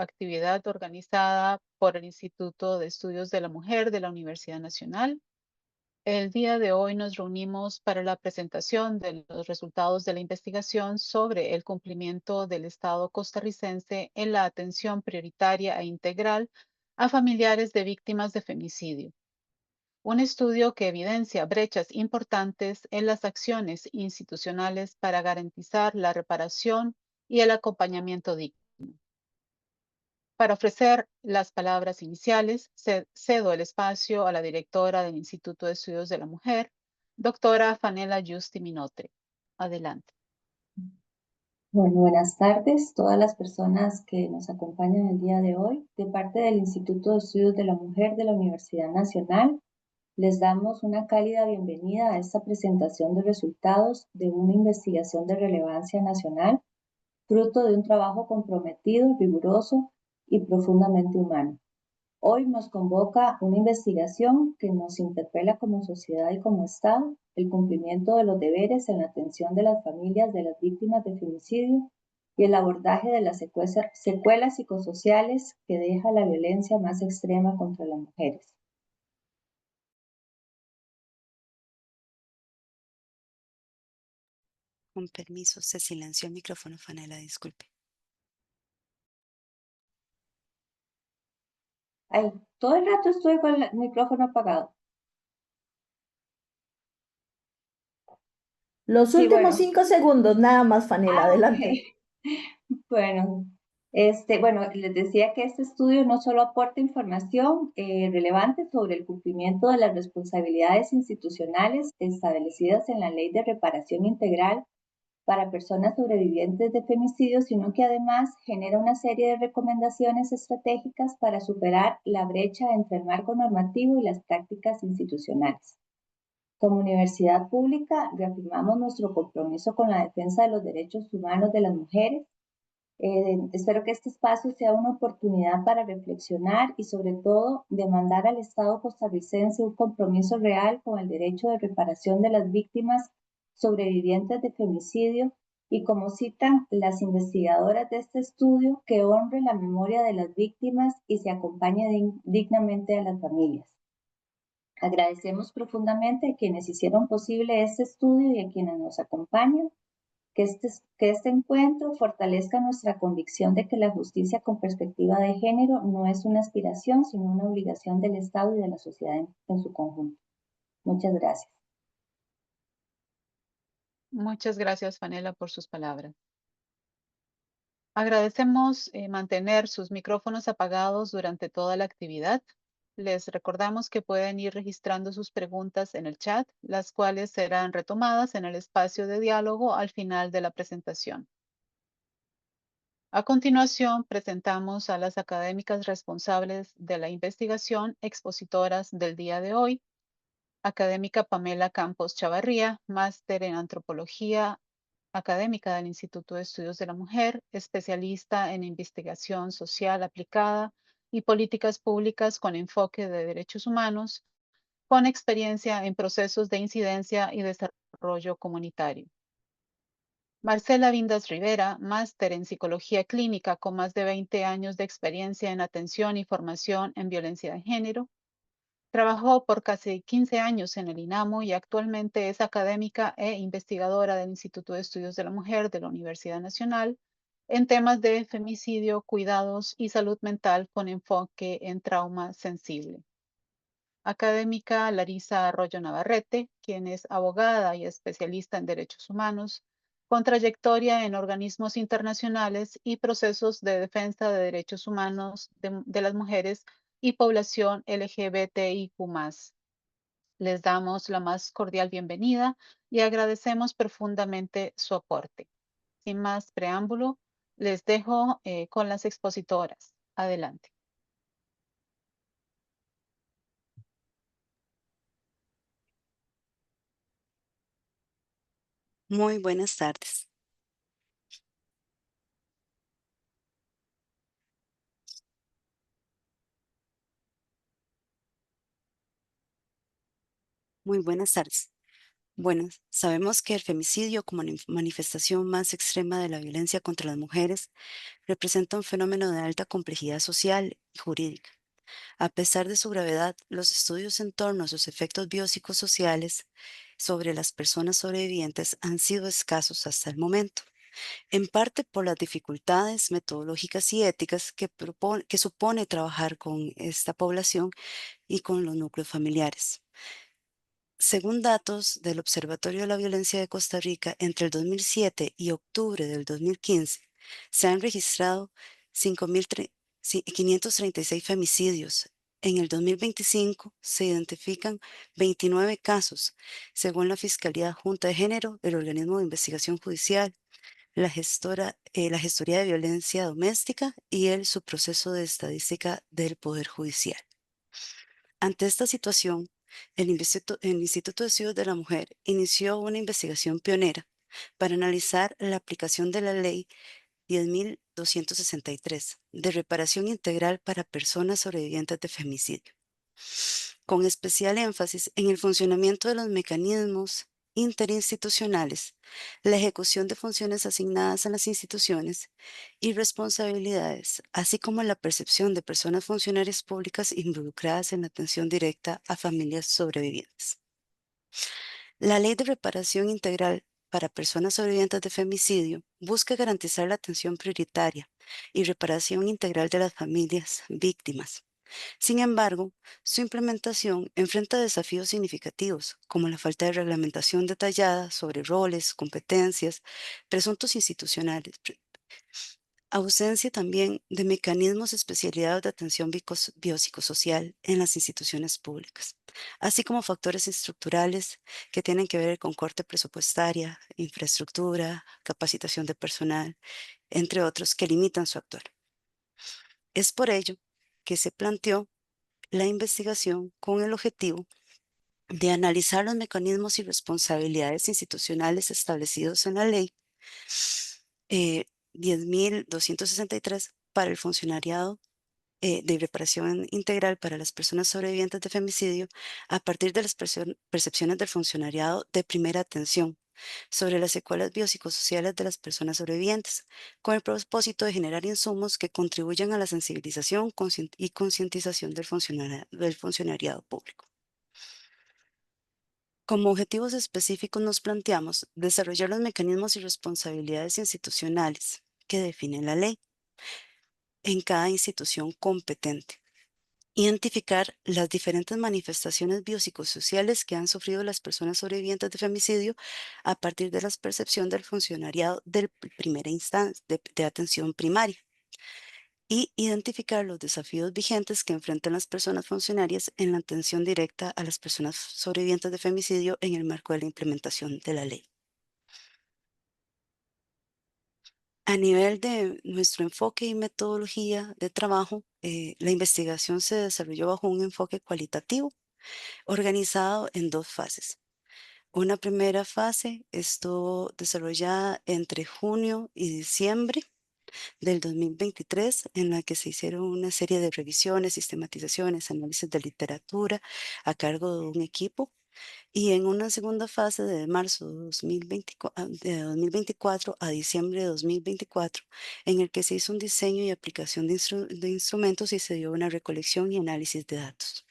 actividad organizada por el Instituto de Estudios de la Mujer de la Universidad Nacional. El día de hoy nos reunimos para la presentación de los resultados de la investigación sobre el cumplimiento del Estado costarricense en la atención prioritaria e integral a familiares de víctimas de femicidio. Un estudio que evidencia brechas importantes en las acciones institucionales para garantizar la reparación y el acompañamiento digno. Para ofrecer las palabras iniciales, cedo el espacio a la directora del Instituto de Estudios de la Mujer, doctora Fanela Justi Minotre. Adelante. Bueno, buenas tardes, todas las personas que nos acompañan el día de hoy. De parte del Instituto de Estudios de la Mujer de la Universidad Nacional, les damos una cálida bienvenida a esta presentación de resultados de una investigación de relevancia nacional, fruto de un trabajo comprometido, riguroso y profundamente humano. Hoy nos convoca una investigación que nos interpela como sociedad y como Estado, el cumplimiento de los deberes en la atención de las familias de las víctimas de femicidio y el abordaje de las secuelas psicosociales que deja la violencia más extrema contra las mujeres. Con permiso, se silenció el micrófono, Fanela, disculpe. Ay, todo el rato estoy con el micrófono apagado. Los Sí, últimos bueno. 5 segundos, nada más, Fanela, adelante. Okay. Bueno, les decía que este estudio no solo aporta información relevante sobre el cumplimiento de las responsabilidades institucionales establecidas en la Ley de Reparación Integral para personas sobrevivientes de femicidio, sino que además genera una serie de recomendaciones estratégicas para superar la brecha entre el marco normativo y las prácticas institucionales. Como universidad pública, reafirmamos nuestro compromiso con la defensa de los derechos humanos de las mujeres. Espero que este espacio sea una oportunidad para reflexionar y sobre todo demandar al Estado costarricense un compromiso real con el derecho de reparación de las víctimas sobrevivientes de femicidio y, como citan las investigadoras de este estudio, que honre la memoria de las víctimas y se acompañe dignamente a las familias. Agradecemos profundamente a quienes hicieron posible este estudio y a quienes nos acompañan. Que este encuentro fortalezca nuestra convicción de que la justicia con perspectiva de género no es una aspiración, sino una obligación del Estado y de la sociedad en su conjunto. Muchas gracias. Muchas gracias, Fanela, por sus palabras. Agradecemos mantener sus micrófonos apagados durante toda la actividad. Les recordamos que pueden ir registrando sus preguntas en el chat, las cuales serán retomadas en el espacio de diálogo al final de la presentación. A continuación, presentamos a las académicas responsables de la investigación expositoras del día de hoy. Académica Pamela Campos Chavarría, máster en Antropología académica del Instituto de Estudios de la Mujer, especialista en investigación social aplicada y políticas públicas con enfoque de derechos humanos, con experiencia en procesos de incidencia y desarrollo comunitario. Marcela Vindas Rivera, máster en Psicología Clínica con más de 20 años de experiencia en atención y formación en violencia de género. Trabajó por casi 15 años en el INAMU y actualmente es académica e investigadora del Instituto de Estudios de la Mujer de la Universidad Nacional en temas de femicidio, cuidados y salud mental con enfoque en trauma sensible. Académica Larisa Arroyo Navarrete, quien es abogada y especialista en derechos humanos, con trayectoria en organismos internacionales y procesos de defensa de derechos humanos de las mujeres y población LGBTIQ+. Les damos la más cordial bienvenida y agradecemos profundamente su aporte. Sin más preámbulo, les dejo con las expositoras. Adelante. Muy buenas tardes. Muy buenas tardes. Bueno, sabemos que el femicidio como manifestación más extrema de la violencia contra las mujeres representa un fenómeno de alta complejidad social y jurídica. A pesar de su gravedad, los estudios en torno a sus efectos biopsicosociales sobre las personas sobrevivientes han sido escasos hasta el momento, en parte por las dificultades metodológicas y éticas que supone trabajar con esta población y con los núcleos familiares. Según datos del Observatorio de la Violencia de Costa Rica, entre el 2007 y octubre del 2015 se han registrado 536 femicidios. En el 2025 se identifican 29 casos, según la Fiscalía Junta de Género, el Organismo de Investigación Judicial, la Gestoría de Violencia Doméstica y el Subproceso de Estadística del Poder Judicial. Ante esta situación, el Instituto de Estudios de la Mujer inició una investigación pionera para analizar la aplicación de la Ley 10.263 de reparación integral para personas sobrevivientes de femicidio, con especial énfasis en el funcionamiento de los mecanismos interinstitucionales, la ejecución de funciones asignadas a las instituciones y responsabilidades, así como la percepción de personas funcionarias públicas involucradas en la atención directa a familias sobrevivientes. La Ley de Reparación Integral para Personas Sobrevivientes de Femicidio busca garantizar la atención prioritaria y reparación integral de las familias víctimas. Sin embargo, su implementación enfrenta desafíos significativos, como la falta de reglamentación detallada sobre roles, competencias, presuntos institucionales, ausencia también de mecanismos especializados de atención biopsicosocial en las instituciones públicas, así como factores estructurales que tienen que ver con corte presupuestaria, infraestructura, capacitación de personal, entre otros, que limitan su actuar. Es por ello que se planteó la investigación con el objetivo de analizar los mecanismos y responsabilidades institucionales establecidos en la ley 10.263 para el funcionariado de reparación integral para las personas sobrevivientes de femicidio a partir de las percepciones del funcionariado de primera atención sobre las secuelas biopsicosociales de las personas sobrevivientes, con el propósito de generar insumos que contribuyan a la sensibilización y concientización del funcionariado público. Como objetivos específicos nos planteamos desarrollar los mecanismos y responsabilidades institucionales que definen la ley en cada institución competente. Identificar las diferentes manifestaciones biopsicosociales que han sufrido las personas sobrevivientes de femicidio a partir de la percepción del funcionariado de primera instancia de atención primaria y identificar los desafíos vigentes que enfrentan las personas funcionarias en la atención directa a las personas sobrevivientes de femicidio en el marco de la implementación de la ley. A nivel de nuestro enfoque y metodología de trabajo, la investigación se desarrolló bajo un enfoque cualitativo organizado en dos fases. Una primera fase estuvo desarrollada entre junio y diciembre del 2023, en la que se hicieron una serie de revisiones, sistematizaciones, análisis de literatura a cargo de un equipo. Y en una segunda fase de marzo de 2024 a diciembre de 2024, en el que se hizo un diseño y aplicación de instrumentos y se dio una recolección y análisis de datos.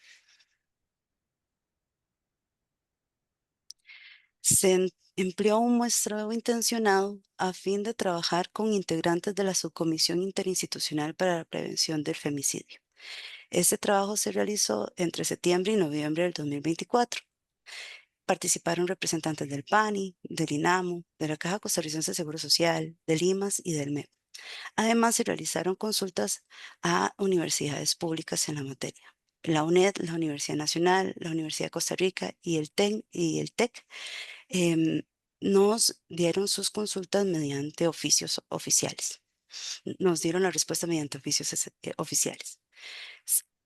Empleó un muestreo intencionado a fin de trabajar con integrantes de la Subcomisión Interinstitucional para la Prevención del Femicidio. Este trabajo se realizó entre septiembre y noviembre del 2024. Participaron representantes del PANI, del INAMO, de la Caja Costarricense de Seguro Social, del IMAS y del MEP. Además, se realizaron consultas a universidades públicas en la materia. La UNED, la Universidad Nacional, la Universidad de Costa Rica y el TEC nos dieron sus consultas mediante oficios oficiales. Nos dieron la respuesta mediante oficios oficiales.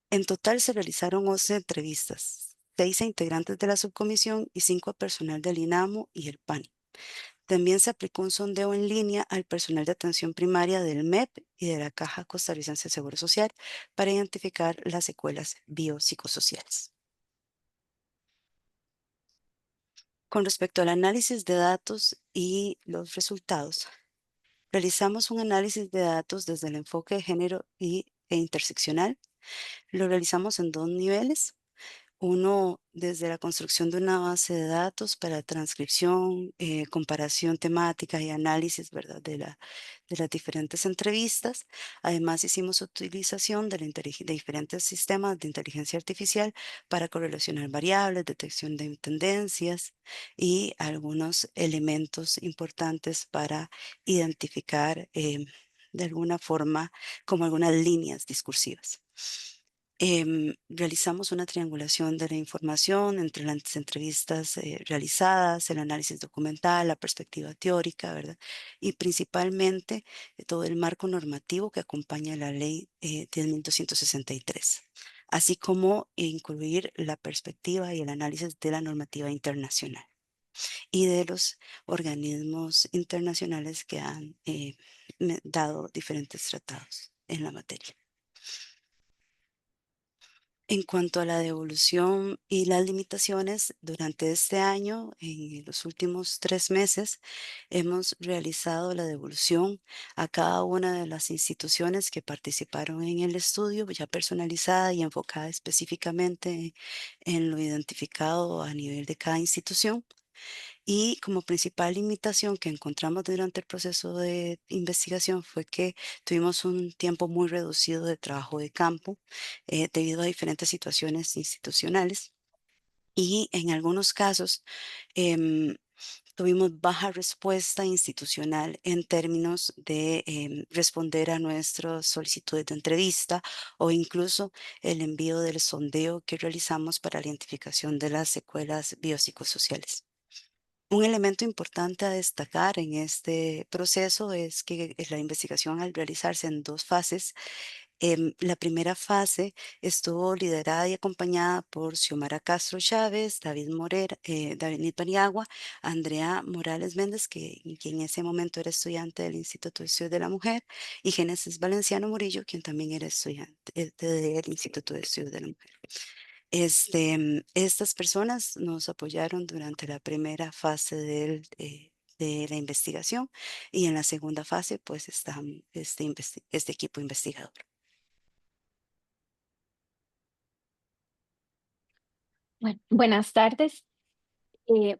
En total se realizaron 11 entrevistas, 6 a integrantes de la subcomisión y 5 a personal del INAMO y el PANI. También se aplicó un sondeo en línea al personal de atención primaria del MEP y de la Caja Costarricense de Seguro Social para identificar las secuelas biopsicosociales. Con respecto al análisis de datos y los resultados, realizamos un análisis de datos desde el enfoque de género e interseccional. Lo realizamos en 2 niveles. Uno, desde la construcción de una base de datos para transcripción, comparación temática y análisis, ¿verdad? De las diferentes entrevistas. Además, hicimos utilización de diferentes sistemas de inteligencia artificial para correlacionar variables, detección de tendencias y algunos elementos importantes para identificar de alguna forma como algunas líneas discursivas. Realizamos una triangulación de la información entre las entrevistas realizadas, el análisis documental, la perspectiva teórica, ¿verdad? Y principalmente todo el marco normativo que acompaña la ley 10.263, así como incluir la perspectiva y el análisis de la normativa internacional y de los organismos internacionales que han dado diferentes tratados en la materia. En cuanto a la devolución y las limitaciones, durante este año, en los últimos 3 meses, hemos realizado la devolución a cada una de las instituciones que participaron en el estudio, ya personalizada y enfocada específicamente en lo identificado a nivel de cada institución. Y como principal limitación que encontramos durante el proceso de investigación fue que tuvimos un tiempo muy reducido de trabajo de campo debido a diferentes situaciones institucionales y en algunos casos em, tuvimos baja respuesta institucional en términos de responder a nuestras solicitudes de entrevista o incluso el envío del sondeo que realizamos para la identificación de las secuelas biopsicosociales. Un elemento importante a destacar en este proceso es que la investigación, al realizarse en 2 fases, la primera fase estuvo liderada y acompañada por Xiomara Castro Chávez, David Paniagua, Andrea Morales Méndez, quien en ese momento era estudiante del Instituto de Estudios de la Mujer, y Génesis Valenciano Murillo, quien también era estudiante del Instituto de Estudios de la Mujer. Estas personas nos apoyaron durante la primera fase de la investigación y en la segunda fase pues está este equipo investigador. Bueno, buenas tardes. Eh,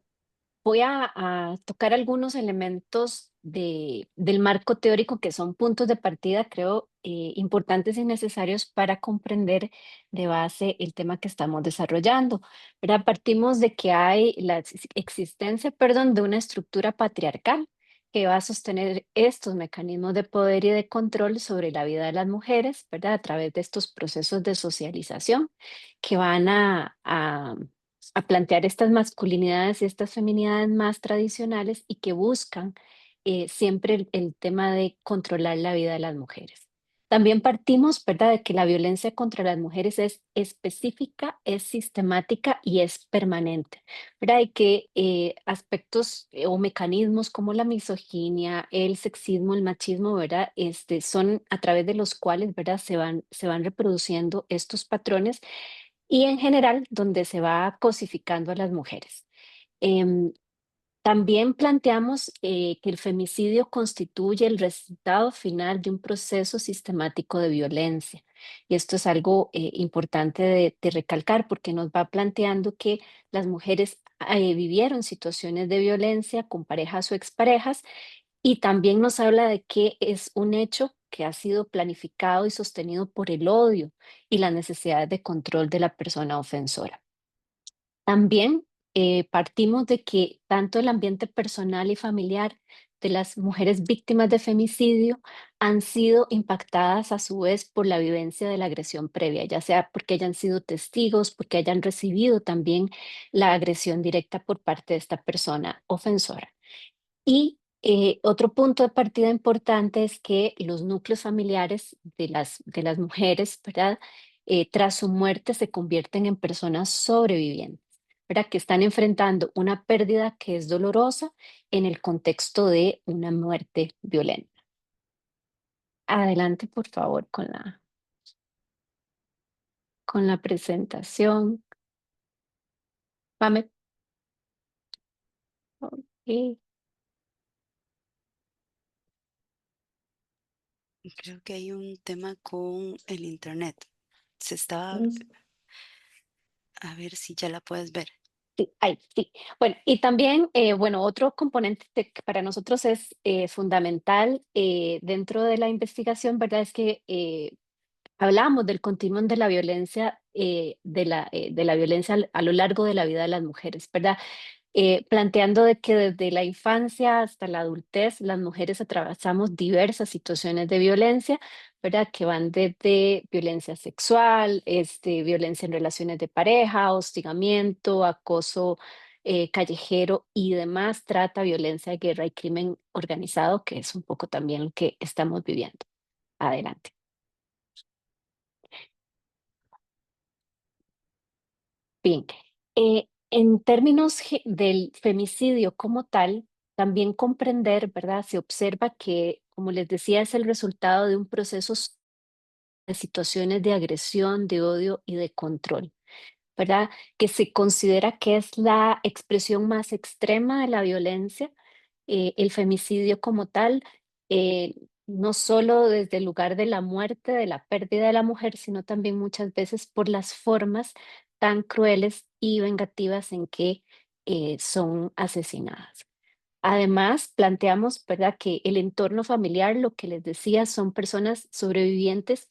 Voy a tocar algunos elementos del marco teórico que son puntos de partida, creo, importantes y necesarios para comprender de base el tema que estamos desarrollando. ¿Verdad? Partimos de que hay la existencia, perdón, de una estructura patriarcal que va a sostener estos mecanismos de poder y de control sobre la vida de las mujeres, ¿verdad? A través de estos procesos de socialización que van a plantear estas masculinidades y estas feminidades más tradicionales y que buscan siempre el tema de controlar la vida de las mujeres. También partimos, ¿verdad?, de que la violencia contra las mujeres es específica, es sistemática y es permanente, ¿verdad? Y que aspectos o mecanismos como la misoginia, el sexismo, el machismo, ¿verdad?, son a través de los cuales, ¿verdad?, se van reproduciendo estos patrones y en general donde se va cosificando a las mujeres. Em, También planteamos que el femicidio constituye el resultado final de un proceso sistemático de violencia. Y esto es algo importante de recalcar porque nos va planteando que las mujeres vivieron situaciones de violencia con parejas o exparejas y también nos habla de que es un hecho que ha sido planificado y sostenido por el odio y las necesidades de control de la persona ofensora. También partimos de que tanto el ambiente personal y familiar de las mujeres víctimas de femicidio han sido impactadas a su vez por la vivencia de la agresión previa, ya sea porque hayan sido testigos, porque hayan recibido también la agresión directa por parte de esta persona ofensora. Y otro punto de partida importante es que los núcleos familiares de las mujeres, ¿verdad? Tras su muerte se convierten en personas sobrevivientes, ¿verdad? Que están enfrentando una pérdida que es dolorosa en el contexto de una muerte violenta. Adelante, por favor, con la presentación. Pame. Ok. Creo que hay un tema con el internet. Se estaba, Mm, a ver si ya la puedes ver. Sí, ahí, sí. Bueno, y también, bueno, otro componente que para nosotros es fundamental dentro de la investigación, ¿verdad? Es que hablamos del continuum de la violencia, de la violencia a lo largo de la vida de las mujeres, ¿verdad? Planteando de que desde la infancia hasta la adultez las mujeres atravesamos diversas situaciones de violencia, ¿verdad? Que van desde violencia sexual, violencia en relaciones de pareja, hostigamiento, acoso callejero y demás, trata, violencia de guerra y crimen organizado, que es un poco también lo que estamos viviendo. Adelante. Bien, en términos del femicidio como tal, también comprender, ¿verdad? Se observa que, como les decía, es el resultado de un proceso de situaciones de agresión, de odio y de control, ¿verdad? Que se considera que es la expresión más extrema de la violencia, el femicidio como tal, eh, no solo desde el lugar de la muerte, de la pérdida de la mujer, sino también muchas veces por las formas tan crueles y vengativas en que son asesinadas. Además, planteamos, ¿verdad?, que el entorno familiar, lo que les decía, son personas sobrevivientes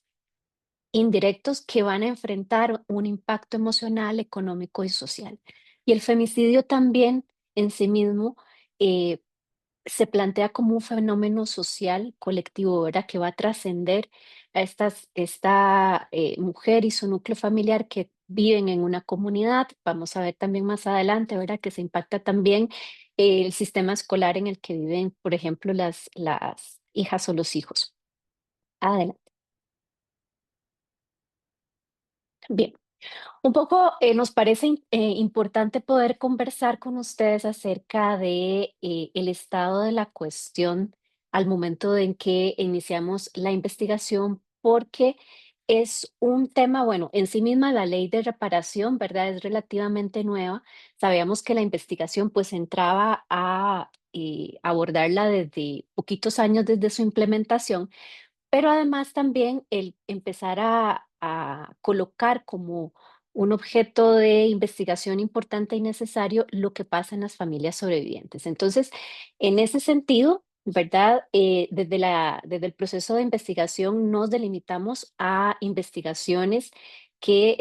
indirectos que van a enfrentar un impacto emocional, económico y social. Y el femicidio también en sí mismo eh, se plantea como un fenómeno social colectivo, ¿verdad? Que va a trascender a esta mujer y su núcleo familiar que viven en una comunidad. Vamos a ver también más adelante, ¿verdad? Que se impacta también el sistema escolar en el que viven, por ejemplo, las hijas o los hijos. Adelante. Bien. Un poco nos parece importante poder conversar con ustedes acerca de el estado de la cuestión al momento de en que iniciamos la investigación, porque es un tema, bueno, en sí misma la ley de reparación, ¿verdad? Es relativamente nueva. Sabíamos que la investigación pues entraba a abordarla desde poquitos años desde su implementación, pero además también el empezar a colocar como un objeto de investigación importante y necesario lo que pasa en las familias sobrevivientes. Entonces, en ese sentido, ¿verdad? Desde el proceso de investigación nos delimitamos a investigaciones que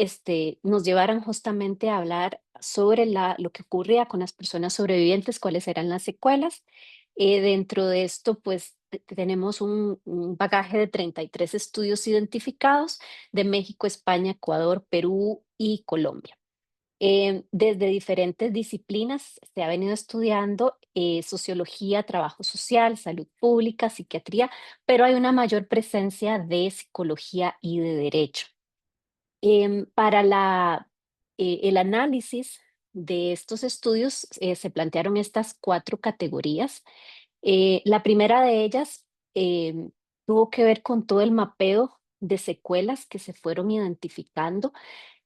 nos llevaran justamente a hablar sobre lo que ocurría con las personas sobrevivientes, cuáles eran las secuelas. Dentro de esto, pues tenemos un bagaje de 33 estudios identificados de México, España, Ecuador, Perú y Colombia. Desde diferentes disciplinas se ha venido estudiando sociología, trabajo social, salud pública, psiquiatría, pero hay una mayor presencia de psicología y de derecho. Para el análisis de estos estudios se plantearon estas 4 categorías. La primera de ellas tuvo que ver con todo el mapeo de secuelas que se fueron identificando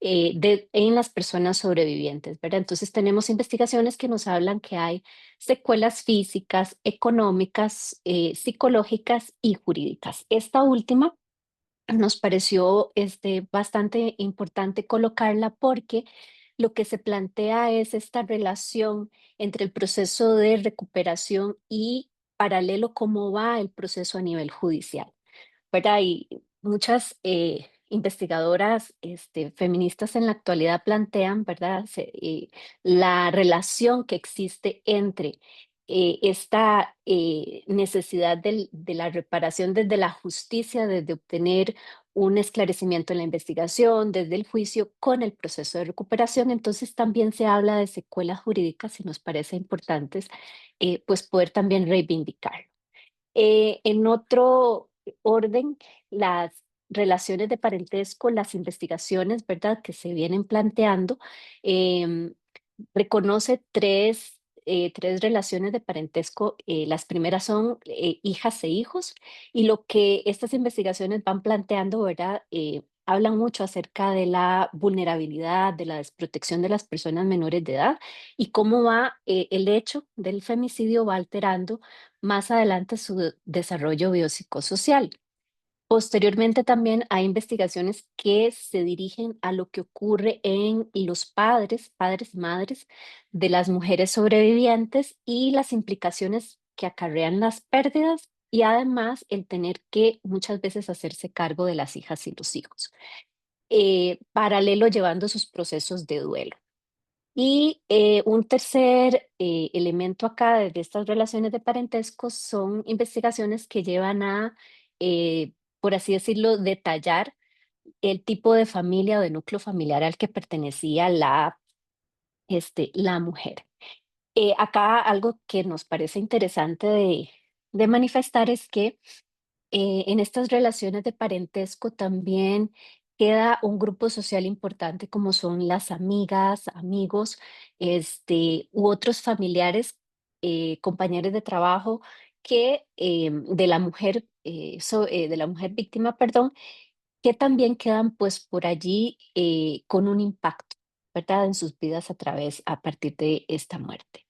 en las personas sobrevivientes, ¿verdad? Entonces tenemos investigaciones que nos hablan que hay secuelas físicas, económicas, psicológicas y jurídicas. Esta última nos pareció bastante importante colocarla porque lo que se plantea es esta relación entre el proceso de recuperación y paralelo cómo va el proceso a nivel judicial, ¿verdad? Y muchas investigadoras feministas en la actualidad plantean, ¿verdad? La relación que existe entre esta necesidad de la reparación desde la justicia, desde obtener un esclarecimiento en la investigación, desde el juicio, con el proceso de recuperación. Entonces también se habla de secuelas jurídicas y nos parece importante pues poder también reivindicar. En otro orden, las relaciones de parentesco, las investigaciones, ¿verdad?, que se vienen planteando, em, reconoce tres relaciones de parentesco. Las primeras son hijas e hijos, y lo que estas investigaciones van planteando, ¿verdad?, hablan mucho acerca de la vulnerabilidad, de la desprotección de las personas menores de edad y cómo el hecho del femicidio va alterando más adelante su desarrollo biopsicosocial. Posteriormente también hay investigaciones que se dirigen a lo que ocurre en los padres y madres de las mujeres sobrevivientes y las implicaciones que acarrean las pérdidas y además el tener que muchas veces hacerse cargo de las hijas y los hijos, paralelo llevando sus procesos de duelo. Y un tercer elemento acá de estas relaciones de parentesco son investigaciones que llevan a, por así decirlo, detallar el tipo de familia o de núcleo familiar al que pertenecía la mujer. Acá algo que nos parece interesante de manifestar es que en estas relaciones de parentesco también queda un grupo social importante como son las amigas, amigos, u otros familiares, compañeros de trabajo que de la mujer víctima, perdón, que también quedan pues por allí con un impacto, ¿verdad? En sus vidas a partir de esta muerte.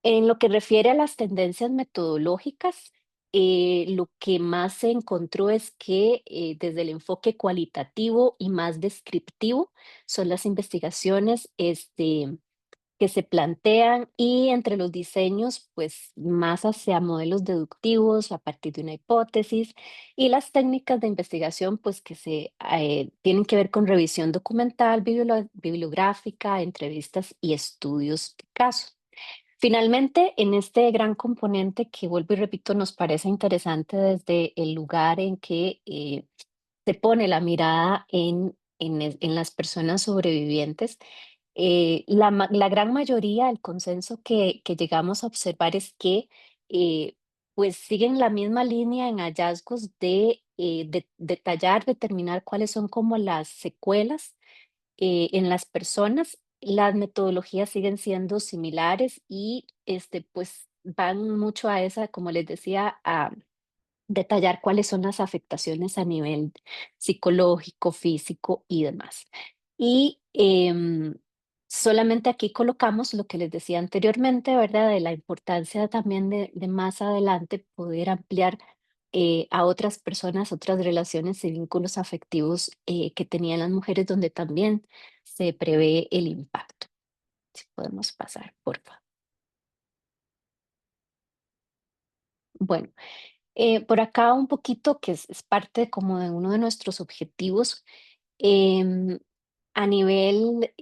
En lo que refiere a las tendencias metodológicas, lo que más se encontró es que desde el enfoque cualitativo y más descriptivo son las investigaciones que se plantean y entre los diseños, pues más hacia modelos deductivos a partir de una hipótesis y las técnicas de investigación, pues que tienen que ver con revisión documental, bibliográfica, entrevistas y estudios de caso. Finalmente, en este gran componente que vuelvo y repito, nos parece interesante desde el lugar en que se pone la mirada en las personas sobrevivientes, la gran mayoría, el consenso que llegamos a observar es que pues siguen la misma línea en hallazgos de detallar, determinar cuáles son como las secuelas en las personas, las metodologías siguen siendo similares y pues van mucho a esa, como les decía, a detallar cuáles son las afectaciones a nivel psicológico, físico y demás. Y solamente aquí colocamos lo que les decía anteriormente, ¿verdad? De la importancia también de más adelante poder ampliar a otras personas, otras relaciones y vínculos afectivos que tenían las mujeres, donde también se prevé el impacto. Si podemos pasar, por favor. Bueno, por acá un poquito, que es parte como de uno de nuestros objetivos, em, a nivel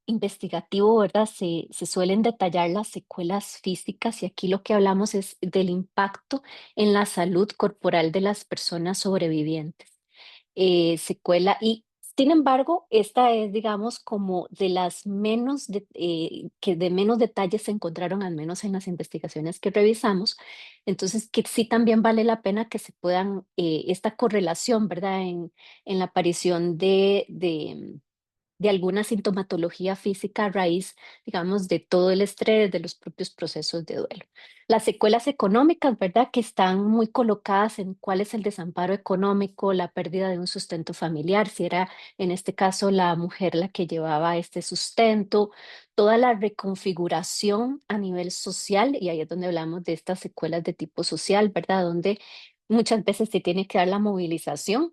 investigativo, ¿verdad? Se suelen detallar las secuelas físicas y aquí lo que hablamos es del impacto en la salud corporal de las personas sobrevivientes. Secuela y sin embargo, esta es, digamos, como de las que de menos detalles se encontraron, al menos en las investigaciones que revisamos. Entonces, que sí también vale la pena que se puedan, esta correlación, ¿verdad? En la aparición de alguna sintomatología física a raíz, digamos, de todo el estrés, de los propios procesos de duelo. Las secuelas económicas, ¿verdad? Que están muy colocadas en cuál es el desamparo económico, la pérdida de un sustento familiar, si era en este caso la mujer la que llevaba este sustento, toda la reconfiguración a nivel social, y ahí es donde hablamos de estas secuelas de tipo social, ¿verdad? Donde muchas veces se tiene que dar la movilización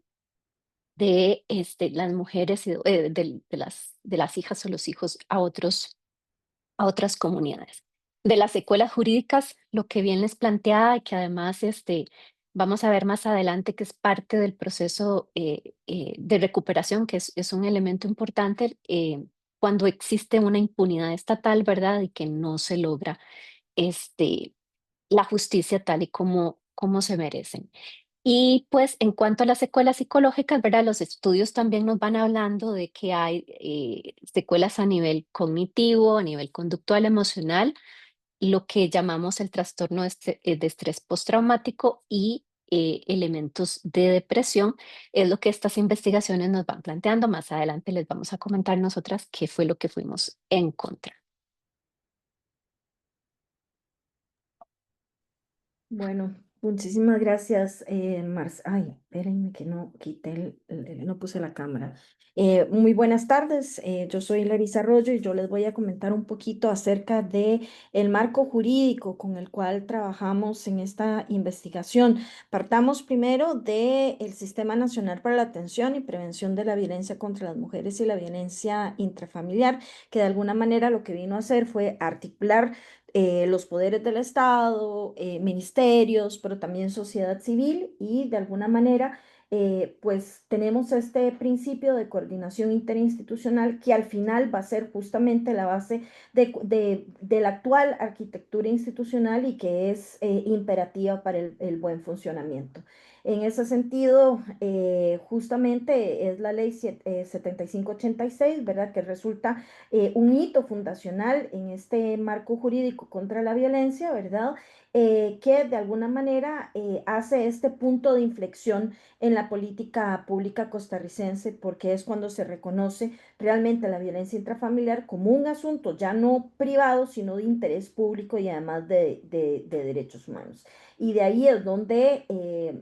de las mujeres y de las hijas o los hijos a otras comunidades. De las secuelas jurídicas, lo que bien les planteaba y que además vamos a ver más adelante que es parte del proceso de recuperación, que es un elemento importante cuando existe una impunidad estatal, ¿verdad? Y que no se logra la justicia tal y como se merecen. Y pues en cuanto a las secuelas psicológicas, ¿verdad? Los estudios también nos van hablando de que hay secuelas a nivel cognitivo, a nivel conductual, emocional, lo que llamamos el trastorno de estrés postraumático y elementos de depresión, es lo que estas investigaciones nos van planteando. Más adelante les vamos a comentar nosotras qué fue lo que fuimos en contra. Bueno, Muchísimas gracias, Ay, espérenme que no quité no puse la cámara. Muy buenas tardes, yo soy Larisa Arroyo y yo les voy a comentar un poquito acerca de el marco jurídico con el cual trabajamos en esta investigación. Partamos primero del Sistema Nacional para la Atención y Prevención de la Violencia contra las Mujeres y la Violencia Intrafamiliar, que de alguna manera lo que vino a hacer fue articular los poderes del Estado, ministerios, pero también sociedad civil y de alguna manera pues tenemos este principio de coordinación interinstitucional que al final va a ser justamente la base de la actual arquitectura institucional y que es imperativa para el buen funcionamiento. En ese sentido, justamente es la ley 7586, ¿verdad? Que resulta un hito fundacional en este marco jurídico contra la violencia, ¿verdad? Que de alguna manera hace este punto de inflexión en la política pública costarricense, porque es cuando se reconoce realmente la violencia intrafamiliar como un asunto ya no privado, sino de interés público y además de derechos humanos. Y de ahí es donde,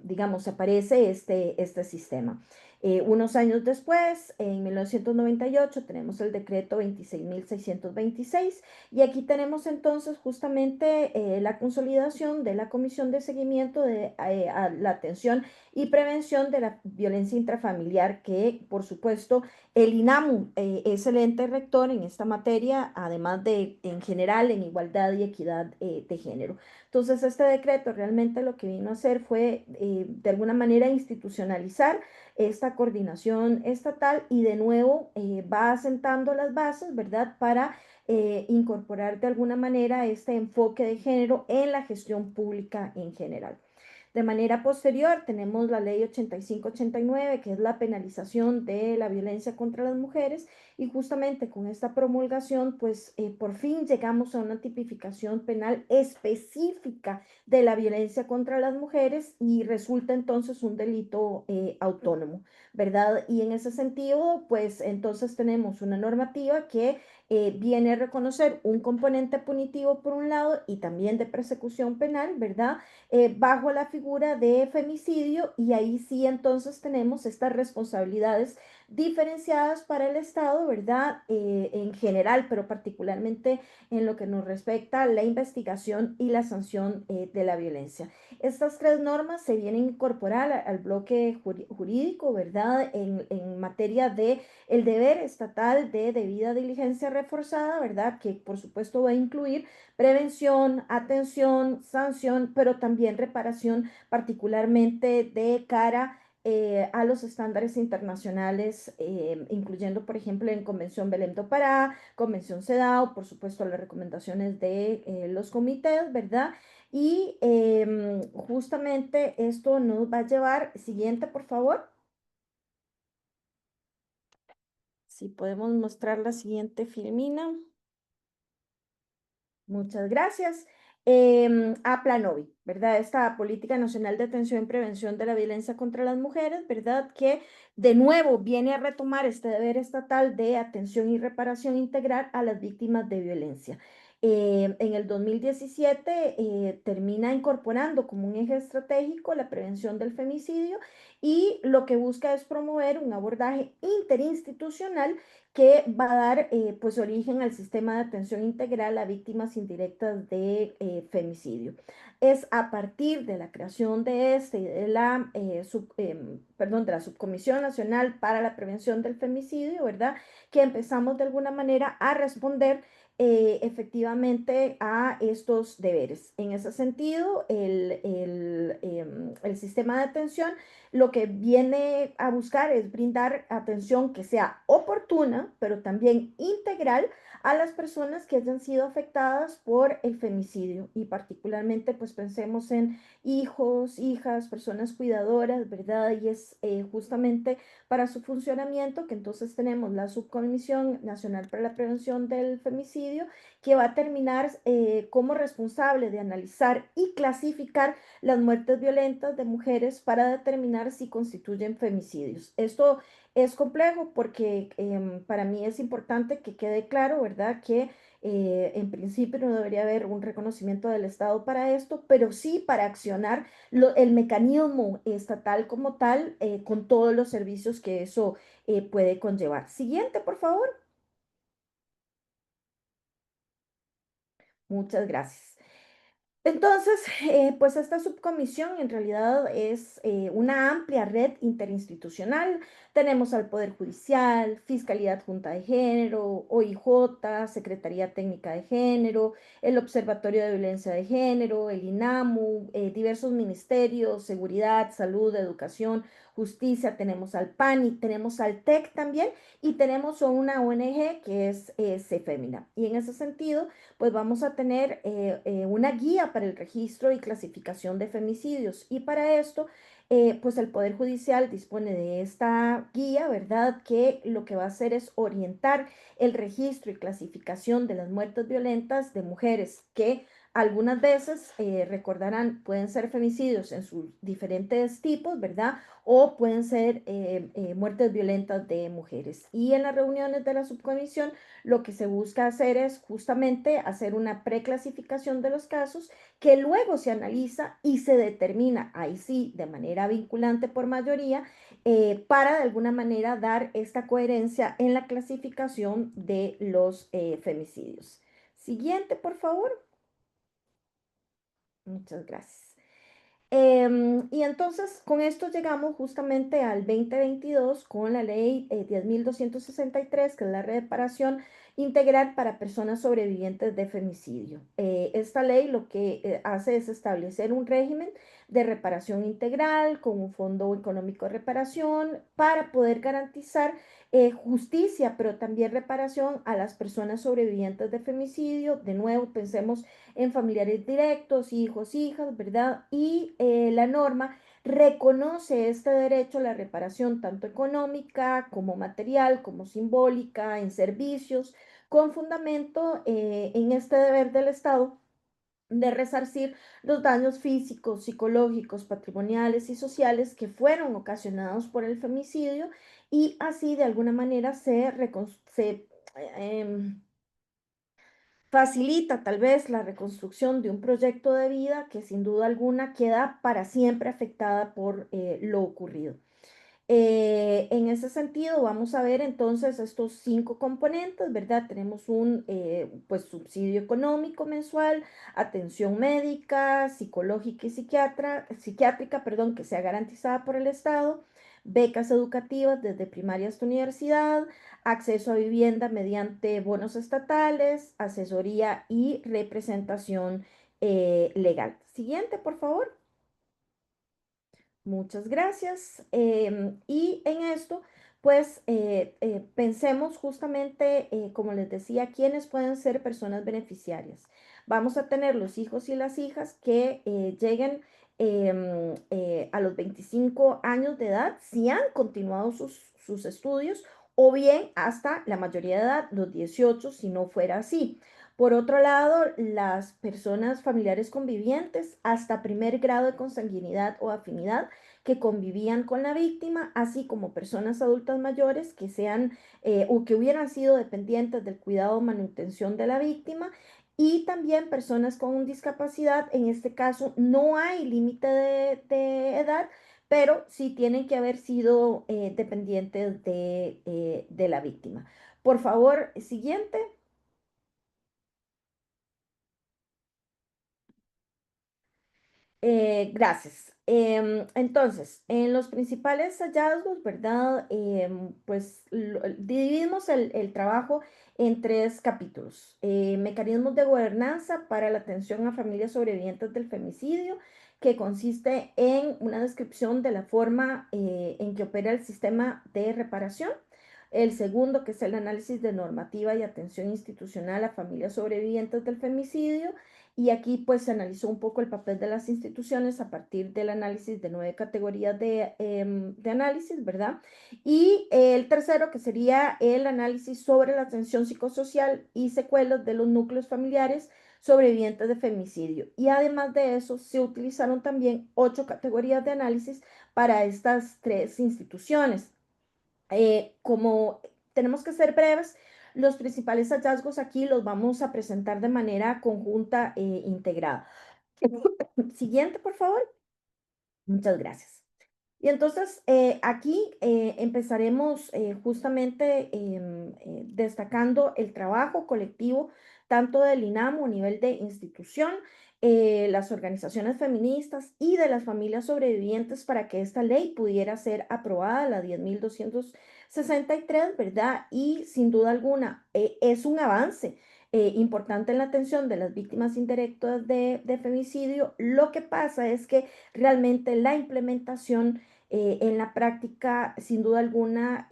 digamos, aparece este sistema. Unos años después, en 1998, tenemos el decreto 26.626 y aquí tenemos entonces justamente la consolidación de la Comisión de Seguimiento a la Atención y Prevención de la Violencia Intrafamiliar, que por supuesto el INAMU es el ente rector en esta materia, además de en general en igualdad y equidad de género. Entonces, este decreto realmente lo que vino a hacer fue de alguna manera institucionalizar esta coordinación estatal y de nuevo va asentando las bases, ¿verdad? Para incorporar de alguna manera este enfoque de género en la gestión pública en general. De manera posterior, tenemos la ley 8589, que es la penalización de la violencia contra las mujeres, y justamente con esta promulgación, pues por fin llegamos a una tipificación penal específica de la violencia contra las mujeres y resulta entonces un delito autónomo, ¿verdad? Y en ese sentido, pues entonces tenemos una normativa que viene a reconocer un componente punitivo por un lado y también de persecución penal, ¿verdad? Bajo la figura de femicidio y ahí sí entonces tenemos estas responsabilidades diferenciadas para el Estado, ¿verdad? En general, pero particularmente en lo que nos respecta a la investigación y la sanción de la violencia. Estas tres normas se vienen a incorporar al bloque jurídico, ¿verdad? En materia de el deber estatal de debida diligencia reforzada, ¿verdad? Que por supuesto va a incluir prevención, atención, sanción, pero también reparación, particularmente de cara a los estándares internacionales, incluyendo, por ejemplo, en Convención Belém do Pará, Convención CEDAW, por supuesto, las recomendaciones de los comités, ¿verdad? Y justamente esto nos va a llevar, siguiente, por favor. Si podemos mostrar la siguiente filmina. Muchas gracias. A Planovi, ¿verdad? Esta Política Nacional de Atención y Prevención de la Violencia contra las Mujeres, ¿verdad? Que de nuevo viene a retomar este deber estatal de atención y reparación integral a las víctimas de violencia. En el 2017 termina incorporando como un eje estratégico la prevención del femicidio y lo que busca es promover un abordaje interinstitucional que va a dar pues origen al sistema de atención integral a víctimas indirectas de femicidio. Es a partir de la creación de este y de de la Subcomisión Nacional para la Prevención del Femicidio, ¿verdad? Que empezamos de alguna manera a responder efectivamente a estos deberes. En ese sentido, el sistema de atención lo que viene a buscar es brindar atención que sea oportuna, pero también integral a las personas que hayan sido afectadas por el femicidio y particularmente pues pensemos en hijos, hijas, personas cuidadoras, ¿verdad? Y es justamente para su funcionamiento que entonces tenemos la Subcomisión Nacional para la Prevención del Femicidio que va a terminar como responsable de analizar y clasificar las muertes violentas de mujeres para determinar si constituyen femicidios. Esto es complejo porque para mí es importante que quede claro, ¿verdad? Que En principio no debería haber un reconocimiento del Estado para esto, pero sí para accionar el mecanismo estatal como tal, con todos los servicios que eso puede conllevar. Siguiente, por favor. Muchas gracias. Entonces, pues esta subcomisión en realidad es una amplia red interinstitucional. Tenemos al Poder Judicial, Fiscalía Adjunta de Género, OIJ, Secretaría Técnica de Género, el Observatorio de Violencia de Género, el INAMU, diversos ministerios, Seguridad, Salud, Educación, Justicia, tenemos al PANI, tenemos al TEC también y tenemos a una ONG que es CEFEMINA. Y en ese sentido, pues vamos a tener una guía para el registro y clasificación de femicidios. Y para esto, pues el Poder Judicial dispone de esta guía, ¿verdad? Que lo que va a hacer es orientar el registro y clasificación de las muertes violentas de mujeres que algunas veces, recordarán, pueden ser femicidios en sus diferentes tipos, ¿verdad? O pueden ser muertes violentas de mujeres. Y en las reuniones de la subcomisión, lo que se busca hacer es justamente hacer una preclasificación de los casos que luego se analiza y se determina, ahí sí, de manera vinculante por mayoría, para de alguna manera dar esta coherencia en la clasificación de los femicidios. Siguiente, por favor. Muchas gracias. Y entonces con esto llegamos justamente al 2022 con la ley 10.263, que es la reparación integral para personas sobrevivientes de femicidio. Esta ley lo que hace es establecer un régimen de reparación integral con un fondo económico de reparación para poder garantizar justicia, pero también reparación a las personas sobrevivientes de femicidio. De nuevo, pensemos en familiares directos, hijos, hijas, ¿verdad? Y la norma reconoce este derecho a la reparación tanto económica como material, como simbólica, en servicios, con fundamento en este deber del Estado de resarcir los daños físicos, psicológicos, patrimoniales y sociales que fueron ocasionados por el femicidio y así de alguna manera se facilita tal vez la reconstrucción de un proyecto de vida que sin duda alguna queda para siempre afectada por lo ocurrido. En ese sentido, vamos a ver entonces estos 5 componentes, ¿verdad? Tenemos un pues, subsidio económico mensual, atención médica, psicológica y psiquiátrica, perdón, que sea garantizada por el Estado, becas educativas desde primaria hasta universidad, acceso a vivienda mediante bonos estatales, asesoría y representación legal. Siguiente, por favor. Muchas gracias. Y en esto, pues pensemos justamente, como les decía, quiénes pueden ser personas beneficiarias. Vamos a tener los hijos y las hijas que lleguen a los 25 años de edad, si han continuado sus estudios, o bien hasta la mayoría de edad, los 18, si no fuera así. Por otro lado, las personas familiares convivientes hasta primer grado de consanguinidad o afinidad que convivían con la víctima, así como personas adultas mayores que sean o que hubieran sido dependientes del cuidado o manutención de la víctima y también personas con discapacidad. En este caso no hay límite de edad, pero sí tienen que haber sido dependientes de la víctima. Por favor, siguiente. Gracias. Entonces, en los principales hallazgos, ¿verdad? Pues dividimos el trabajo en 3 capítulos. Mecanismos de gobernanza para la atención a familias sobrevivientes del femicidio, que consiste en una descripción de la forma en que opera el sistema de reparación. El segundo, que es el análisis de normativa y atención institucional a familias sobrevivientes del femicidio. Y aquí pues se analizó un poco el papel de las instituciones a partir del análisis de 9 categorías de análisis, ¿verdad? Y el tercero, que sería el análisis sobre la atención psicosocial y secuelas de los núcleos familiares sobrevivientes de femicidio. Y además de eso, se utilizaron también 8 categorías de análisis para estas 3 instituciones. Como tenemos que ser breves, los principales hallazgos aquí los vamos a presentar de manera conjunta e integrada. Siguiente, por favor. Muchas gracias. Y entonces aquí empezaremos justamente destacando el trabajo colectivo tanto del INAMO a nivel de institución, las organizaciones feministas y de las familias sobrevivientes para que esta ley pudiera ser aprobada, la 10.263, ¿verdad? Y sin duda alguna es un avance importante en la atención de las víctimas indirectas de femicidio. Lo que pasa es que realmente la implementación en la práctica, sin duda alguna,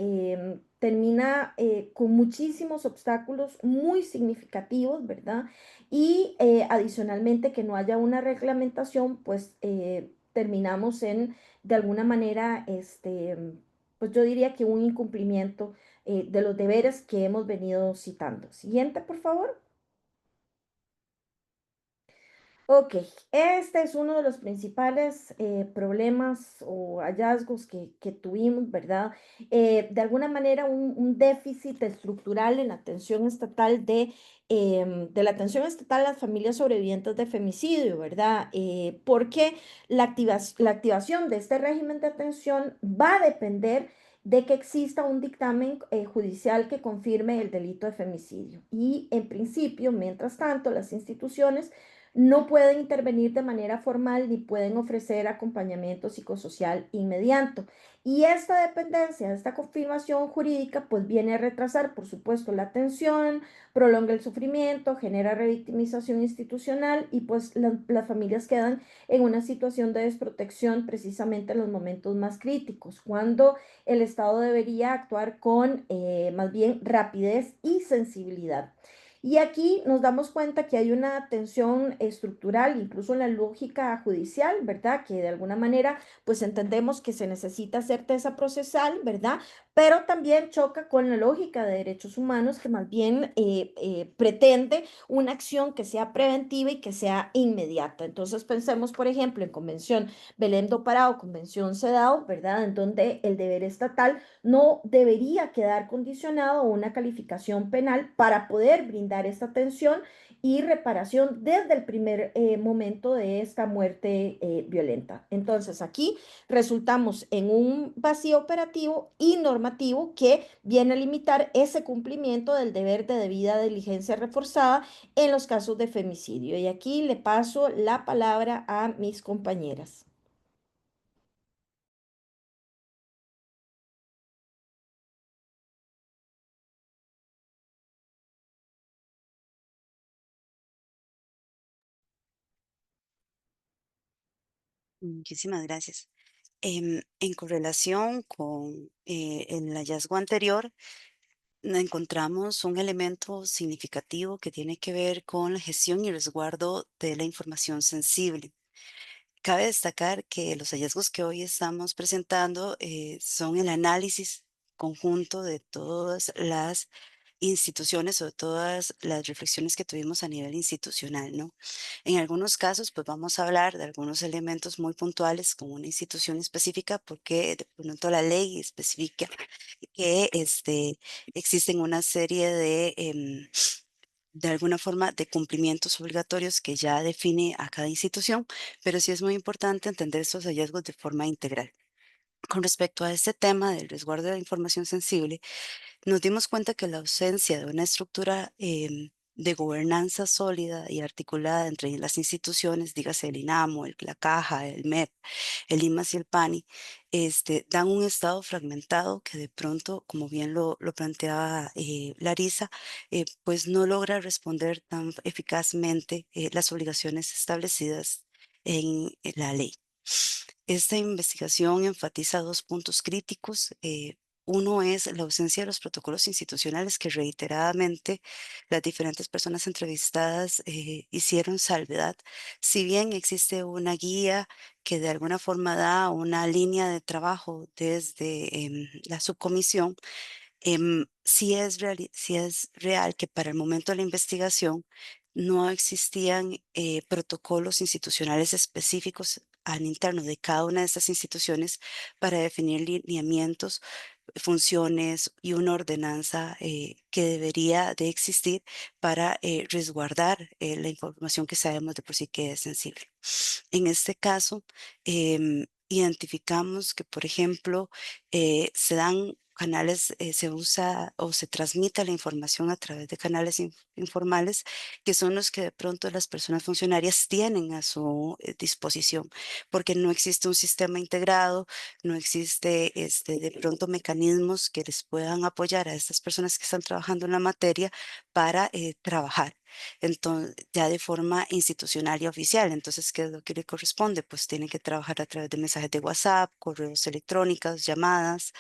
termina con muchísimos obstáculos muy significativos, ¿verdad? Y adicionalmente que no haya una reglamentación, pues terminamos en, de alguna manera, pues yo diría que un incumplimiento de los deberes que hemos venido citando. Siguiente, por favor. Ok, este es uno de los principales problemas o hallazgos que tuvimos, ¿verdad? De alguna manera un déficit estructural en la atención estatal de la atención estatal a las familias sobrevivientes de femicidio, ¿verdad? Porque la activación de este régimen de atención va a depender de que exista un dictamen judicial que confirme el delito de femicidio. Y en principio, mientras tanto, las instituciones no pueden intervenir de manera formal ni pueden ofrecer acompañamiento psicosocial inmediato. Y esta dependencia, esta confirmación jurídica, pues viene a retrasar, por supuesto, la atención, prolonga el sufrimiento, genera revictimización institucional y pues las familias quedan en una situación de desprotección precisamente en los momentos más críticos, cuando el Estado debería actuar con más bien rapidez y sensibilidad. Y aquí nos damos cuenta que hay una tensión estructural, incluso en la lógica judicial, ¿verdad? Que de alguna manera, pues entendemos que se necesita certeza procesal, ¿verdad? Pero también choca con la lógica de derechos humanos que más bien pretende una acción que sea preventiva y que sea inmediata. Entonces pensemos, por ejemplo, en Convención Belém do Pará o Convención CEDAW, ¿verdad? En donde el deber estatal no debería quedar condicionado a una calificación penal para poder brindar esta atención y reparación desde el primer momento de esta muerte violenta. Entonces, aquí resultamos en un vacío operativo y normativo que viene a limitar ese cumplimiento del deber de debida diligencia reforzada en los casos de femicidio. Y aquí le paso la palabra a mis compañeras. Muchísimas gracias. En correlación con el hallazgo anterior, encontramos un elemento significativo que tiene que ver con la gestión y resguardo de la información sensible. Cabe destacar que los hallazgos que hoy estamos presentando son el análisis conjunto de todas las instituciones o de todas las reflexiones que tuvimos a nivel institucional, ¿no? En algunos casos, pues vamos a hablar de algunos elementos muy puntuales con una institución específica porque de pronto la ley especifica que existen una serie de alguna forma de cumplimientos obligatorios que ya define a cada institución, pero sí es muy importante entender estos hallazgos de forma integral. Con respecto a este tema del resguardo de la información sensible, nos dimos cuenta que la ausencia de una estructura de gobernanza sólida y articulada entre las instituciones, dígase el INAMO, la Caja, el MEP, el IMAS y el PANI, dan un estado fragmentado que de pronto, como bien lo planteaba Larisa, pues no logra responder tan eficazmente las obligaciones establecidas en la ley. Esta investigación enfatiza dos puntos críticos. Uno es la ausencia de los protocolos institucionales que reiteradamente las diferentes personas entrevistadas hicieron salvedad. Si bien existe una guía que de alguna forma da una línea de trabajo desde la subcomisión, sí es real que para el momento de la investigación no existían protocolos institucionales específicos al interno de cada una de estas instituciones para definir lineamientos funciones y una ordenanza que debería de existir para resguardar la información que sabemos de por sí que es sensible. En este caso, identificamos que, por ejemplo, se dan canales, se usa o se transmite la información a través de canales informales, que son los que de pronto las personas funcionarias tienen a su disposición, porque no existe un sistema integrado, no existe de pronto mecanismos que les puedan apoyar a estas personas que están trabajando en la materia para trabajar. Entonces, ya de forma institucional y oficial. Entonces, ¿qué es lo que le corresponde? Pues tienen que trabajar a través de mensajes de WhatsApp, correos electrónicos, llamadas,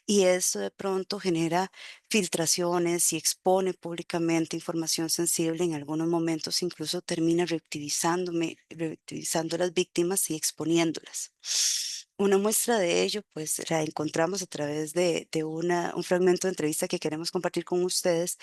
y eso de pronto genera filtraciones y expone públicamente información sensible. En algunos momentos incluso termina revictimizando a las víctimas y exponiéndolas. Una muestra de ello, pues la encontramos a través de un fragmento de entrevista que queremos compartir con ustedes,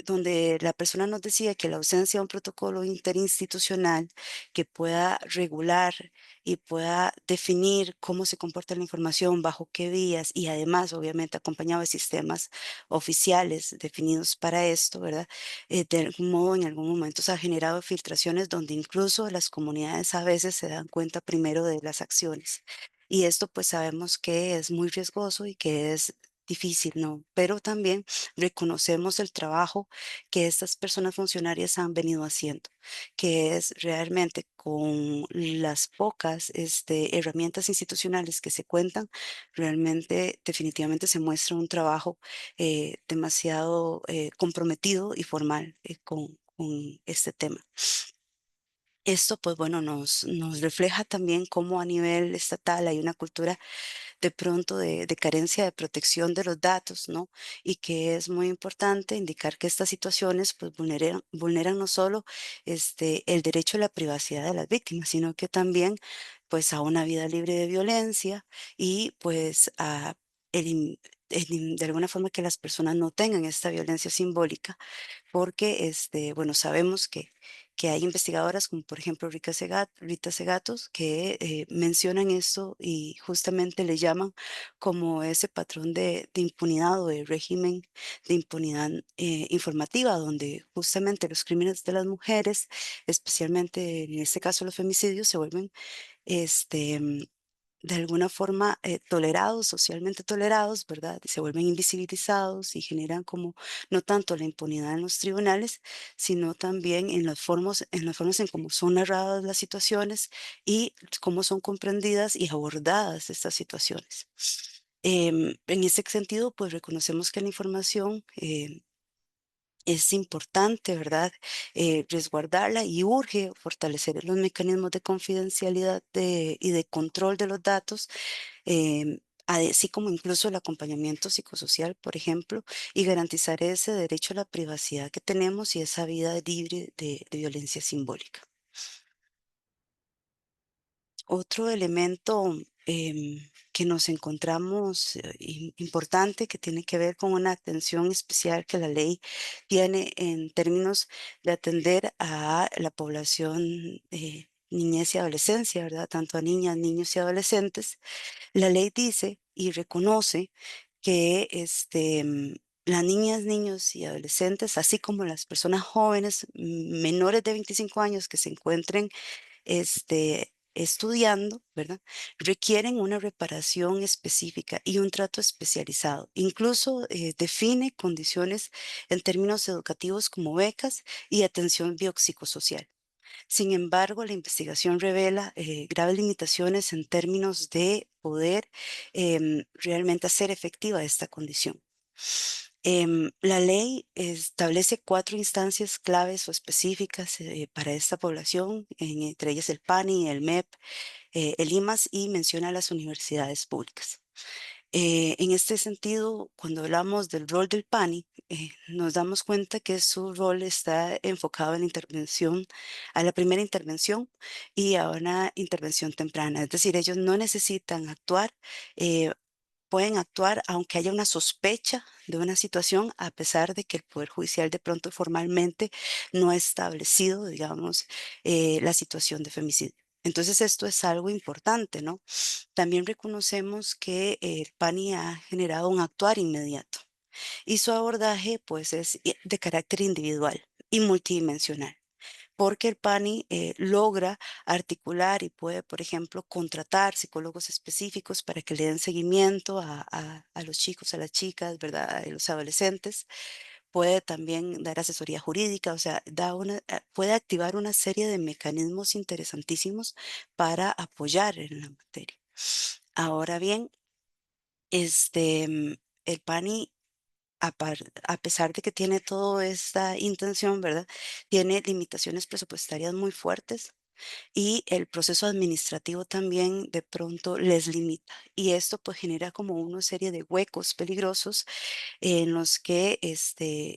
donde la persona nos decía que la ausencia de un protocolo interinstitucional que pueda regular y pueda definir cómo se comporta la información, bajo qué vías y además, obviamente, acompañado de sistemas oficiales definidos para esto, ¿verdad? De algún modo, en algún momento se ha generado filtraciones donde incluso las comunidades a veces se dan cuenta primero de las acciones. Y esto pues sabemos que es muy riesgoso y que es difícil, ¿no? Pero también reconocemos el trabajo que estas personas funcionarias han venido haciendo, que es realmente con las pocas herramientas institucionales que se cuentan, realmente definitivamente se muestra un trabajo demasiado comprometido y formal con este tema. Esto, pues bueno, nos refleja también cómo a nivel estatal hay una cultura de pronto de carencia de protección de los datos, ¿no? Y que es muy importante indicar que estas situaciones pues vulneran no solo el derecho a la privacidad de las víctimas, sino que también pues a una vida libre de violencia y pues a de alguna forma que las personas no tengan esta violencia simbólica porque bueno, sabemos que hay investigadoras como por ejemplo Rita Segatos que mencionan esto y justamente le llaman como ese patrón de impunidad o de régimen de impunidad informativa, donde justamente los crímenes de las mujeres, especialmente en este caso los femicidios, se vuelven este, de alguna forma tolerados, socialmente tolerados, ¿verdad? Se vuelven invisibilizados y generan como no tanto la impunidad en los tribunales, sino también en las formas en cómo son narradas las situaciones y cómo son comprendidas y abordadas estas situaciones. En ese sentido, pues reconocemos que la información es importante, ¿verdad? Resguardarla y urge fortalecer los mecanismos de confidencialidad y de control de los datos, así como incluso el acompañamiento psicosocial, por ejemplo, y garantizar ese derecho a la privacidad que tenemos y esa vida libre de violencia simbólica. Otro elemento que nos encontramos importante que tiene que ver con una atención especial que la ley tiene en términos de atender a la población niñez y adolescencia, ¿verdad? Tanto a niñas, niños y adolescentes. La ley dice y reconoce que las niñas, niños y adolescentes, así como las personas jóvenes menores de 25 años que se encuentren estudiando, ¿verdad? Requieren una reparación específica y un trato especializado. Incluso define condiciones en términos educativos como becas y atención biopsicosocial. Sin embargo, la investigación revela graves limitaciones en términos de poder realmente hacer efectiva esta condición. La ley establece 4 instancias claves o específicas para esta población, entre ellas el PANI, el MEP, el IMAS y menciona las universidades públicas. En este sentido, cuando hablamos del rol del PANI, nos damos cuenta que su rol está enfocado en la intervención, a la primera intervención y a una intervención temprana. Es decir, ellos no necesitan actuar, eh, pueden actuar aunque haya una sospecha de una situación, a pesar de que el Poder Judicial de pronto formalmente no ha establecido, digamos, la situación de femicidio. Entonces esto es algo importante, ¿no? También reconocemos que el PANI ha generado un actuar inmediato y su abordaje pues es de carácter individual y multidimensional, porque el PANI logra articular y puede, por ejemplo, contratar psicólogos específicos para que le den seguimiento a los chicos, a las chicas, ¿verdad? A los adolescentes. Puede también dar asesoría jurídica, o sea, puede activar una serie de mecanismos interesantísimos para apoyar en la materia. Ahora bien, el PANI, a pesar de que tiene toda esta intención, ¿verdad? Tiene limitaciones presupuestarias muy fuertes y el proceso administrativo también de pronto les limita. Y esto pues genera como una serie de huecos peligrosos en los que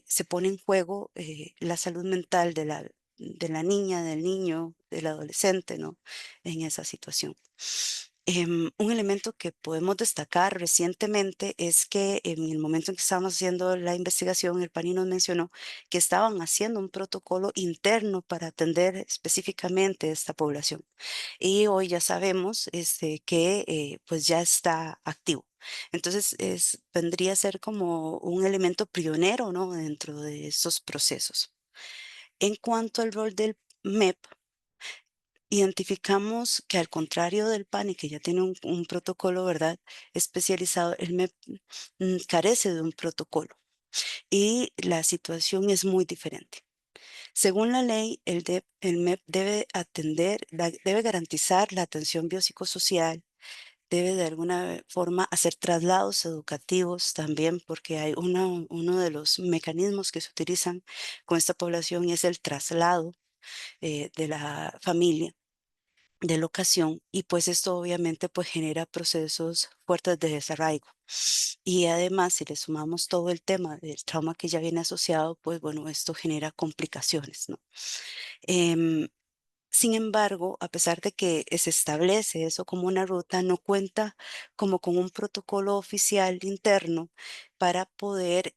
se pone en juego la salud mental de la niña, del niño, del adolescente, ¿no? En esa situación. Un elemento que podemos destacar recientemente es que en el momento en que estábamos haciendo la investigación, el PANI nos mencionó que estaban haciendo un protocolo interno para atender específicamente esta población. Y hoy ya sabemos que pues ya está activo. Entonces, vendría a ser como un elemento pionero, ¿no? Dentro de estos procesos. En cuanto al rol del MEP, identificamos que al contrario del PANI, que ya tiene un protocolo, ¿verdad? Especializado, el MEP carece de un protocolo y la situación es muy diferente. Según la ley, el MEP debe debe garantizar la atención biopsicosocial, debe de alguna forma hacer traslados educativos también, porque hay uno de los mecanismos que se utilizan con esta población es el traslado de la familia de locación y pues esto obviamente pues genera procesos fuertes de desarraigo. Y además, si le sumamos todo el tema del trauma que ya viene asociado, pues bueno, esto genera complicaciones, ¿no? Em, Sin embargo, a pesar de que se establece eso como una ruta, no cuenta como con un protocolo oficial interno para poder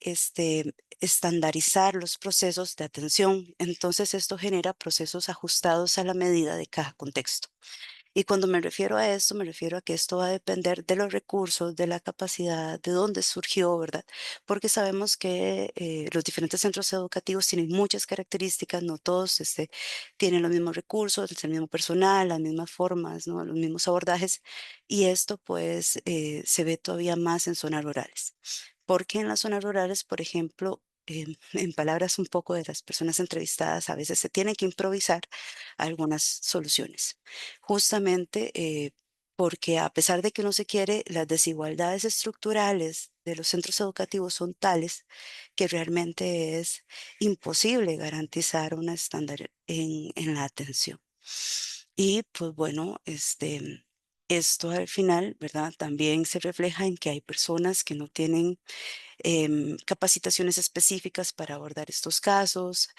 estandarizar los procesos de atención. Entonces, esto genera procesos ajustados a la medida de cada contexto. Y cuando me refiero a esto, me refiero a que esto va a depender de los recursos, de la capacidad, de dónde surgió, ¿verdad? Porque sabemos que los diferentes centros educativos tienen muchas características, no todos tienen los mismos recursos, el mismo personal, las mismas formas, ¿no? Los mismos abordajes. Y esto pues se ve todavía más en zonas rurales. Porque en las zonas rurales, por ejemplo, en palabras un poco de las personas entrevistadas, a veces se tienen que improvisar algunas soluciones justamente porque a pesar de que no se quiere, las desigualdades estructurales de los centros educativos son tales que realmente es imposible garantizar una estándar en la atención. Y pues bueno, esto al final, ¿verdad? También se refleja en que hay personas que no tienen capacitaciones específicas para abordar estos casos.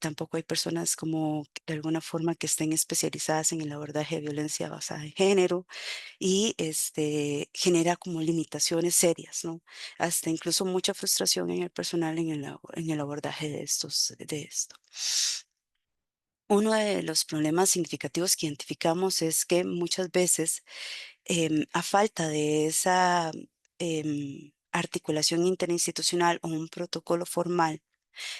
Tampoco hay personas como de alguna forma que estén especializadas en el abordaje de violencia basada en género y genera como limitaciones serias, ¿no? Hasta incluso mucha frustración en el personal en el abordaje de esto. Uno de los problemas significativos que identificamos es que muchas veces a falta de esa articulación interinstitucional o un protocolo formal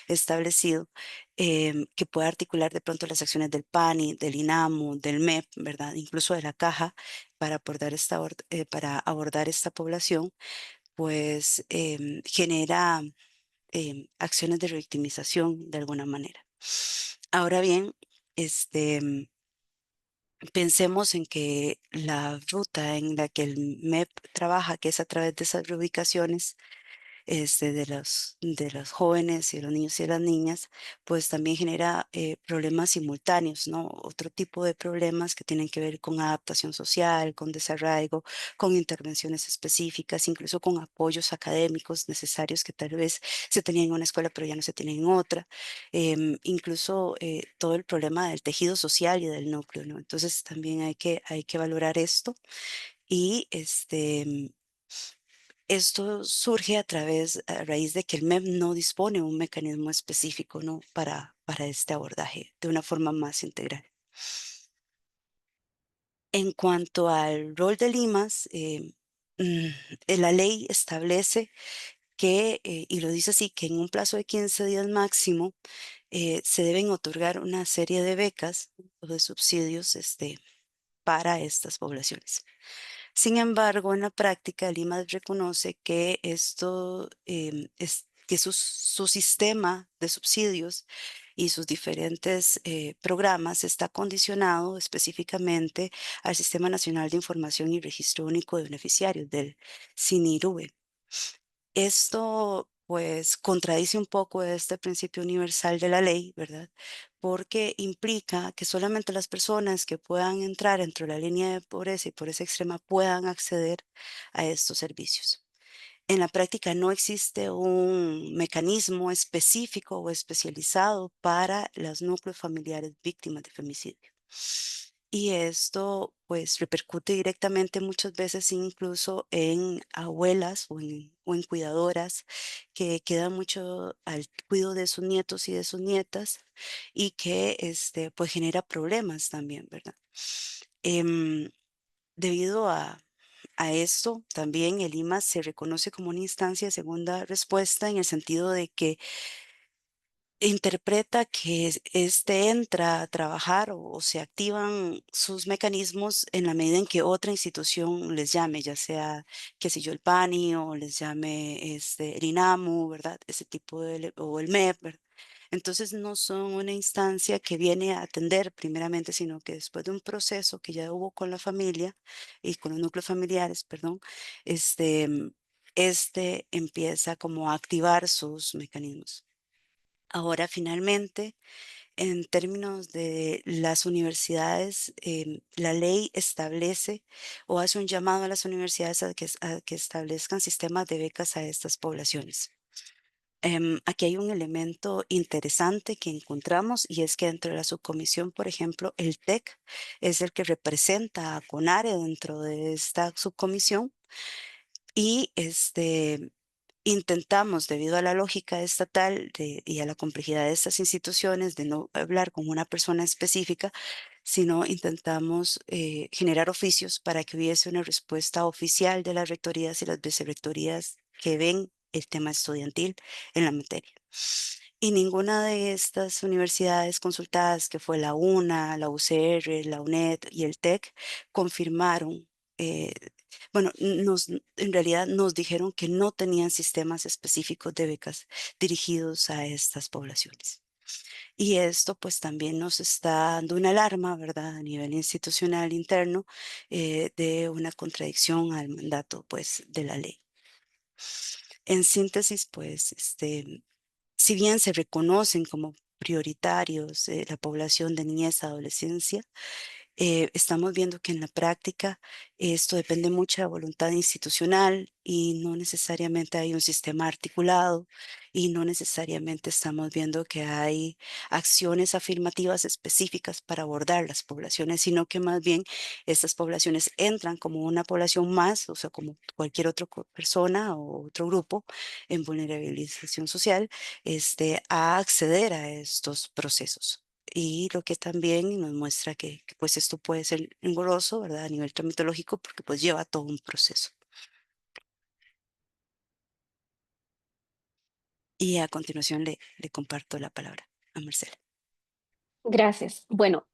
establecido que pueda articular de pronto las acciones del PANI, del INAMU, del MEP, ¿verdad? Incluso de la caja para abordar esta población, pues genera acciones de revictimización de alguna manera. Ahora bien, este, pensemos en que la ruta en la que el MEP trabaja, que es a través de esas reubicaciones, de los jóvenes y de los niños y de las niñas, pues también genera problemas simultáneos, ¿no? Otro tipo de problemas que tienen que ver con adaptación social, con desarraigo, con intervenciones específicas, incluso con apoyos académicos necesarios que tal vez se tenían en una escuela pero ya no se tienen en otra. Incluso todo el problema del tejido social y del núcleo, ¿no? Entonces también hay que valorar esto y esto surge a raíz de que el MEP no dispone de un mecanismo específico, ¿no? Para este abordaje de una forma más integral. En cuanto al rol de Limas, la ley establece que, y lo dice así, que en un plazo de 15 días máximo se deben otorgar una serie de becas o de subsidios para estas poblaciones. Sin embargo, en la práctica, el IMAD reconoce que esto que su sistema de subsidios y sus diferentes programas está condicionado específicamente al Sistema Nacional de Información y Registro Único de Beneficiarios, del SINIRUBE. Esto pues contradice un poco este principio universal de la ley, ¿verdad? Porque implica que solamente las personas que puedan entrar dentro de la línea de pobreza y pobreza extrema puedan acceder a estos servicios. En la práctica no existe un mecanismo específico o especializado para los núcleos familiares víctimas de femicidio. Y esto pues repercute directamente muchas veces incluso en abuelas o en cuidadoras que quedan mucho al cuidado de sus nietos y de sus nietas y que pues genera problemas también, ¿verdad? Em, Debido a esto, también el IMA se reconoce como una instancia de segunda respuesta en el sentido de que interpreta que entra a trabajar o se activan sus mecanismos en la medida en que otra institución les llame, ya sea, qué sé yo, el PANI o les llame el INAMU, ¿verdad? Ese tipo o el MEP, ¿verdad? Entonces no son una instancia que viene a atender primeramente, sino que después de un proceso que ya hubo con la familia y con los núcleos familiares, perdón, este, empieza como a activar sus mecanismos. Ahora, finalmente, en términos de las universidades, la ley establece o hace un llamado a las universidades a que establezcan sistemas de becas a estas poblaciones. Aquí hay un elemento interesante que encontramos y es que dentro de la subcomisión, por ejemplo, el TEC es el que representa a CONARE dentro de esta subcomisión y intentamos, debido a la lógica estatal y a la complejidad de estas instituciones, de no hablar con una persona específica, sino intentamos generar oficios para que hubiese una respuesta oficial de las rectorías y las vicerrectorías que ven el tema estudiantil en la materia. Y ninguna de estas universidades consultadas, que fue la UNA, la UCR, la UNED y el TEC, confirmaron eh, bueno, en realidad nos dijeron que no tenían sistemas específicos de becas dirigidos a estas poblaciones. Y esto pues también nos está dando una alarma, ¿verdad? A nivel institucional interno de una contradicción al mandato pues de la ley. En síntesis, pues, si bien se reconocen como prioritarios la población de niñez y adolescencia, estamos viendo que en la práctica esto depende mucho de la voluntad institucional y no necesariamente hay un sistema articulado y no necesariamente estamos viendo que hay acciones afirmativas específicas para abordar las poblaciones, sino que más bien estas poblaciones entran como una población más, o sea, como cualquier otra persona o otro grupo en vulnerabilización social, a acceder a estos procesos. Y lo que también nos muestra que, pues esto puede ser engorroso, ¿verdad? A nivel tramitológico, porque pues lleva todo un proceso. Y a continuación le comparto la palabra a Marcela. Gracias. Bueno,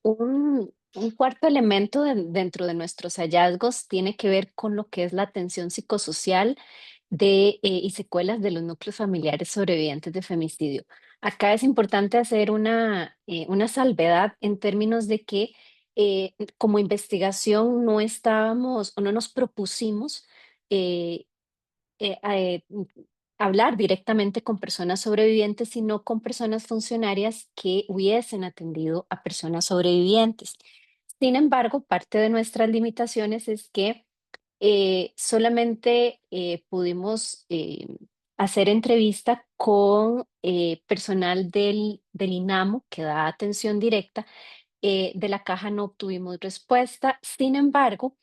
un cuarto elemento dentro de nuestros hallazgos tiene que ver con lo que es la atención psicosocial y secuelas de los núcleos familiares sobrevivientes de femicidio. Acá es importante hacer una salvedad en términos de que como investigación no estábamos o no nos propusimos eh, eh, eh, mm, hablar directamente con personas sobrevivientes, sino con personas funcionarias que hubiesen atendido a personas sobrevivientes. Sin embargo, parte de nuestras limitaciones es que solamente pudimos hacer entrevista con personal del INAMO que da atención directa. De la caja no obtuvimos respuesta. Sin embargo,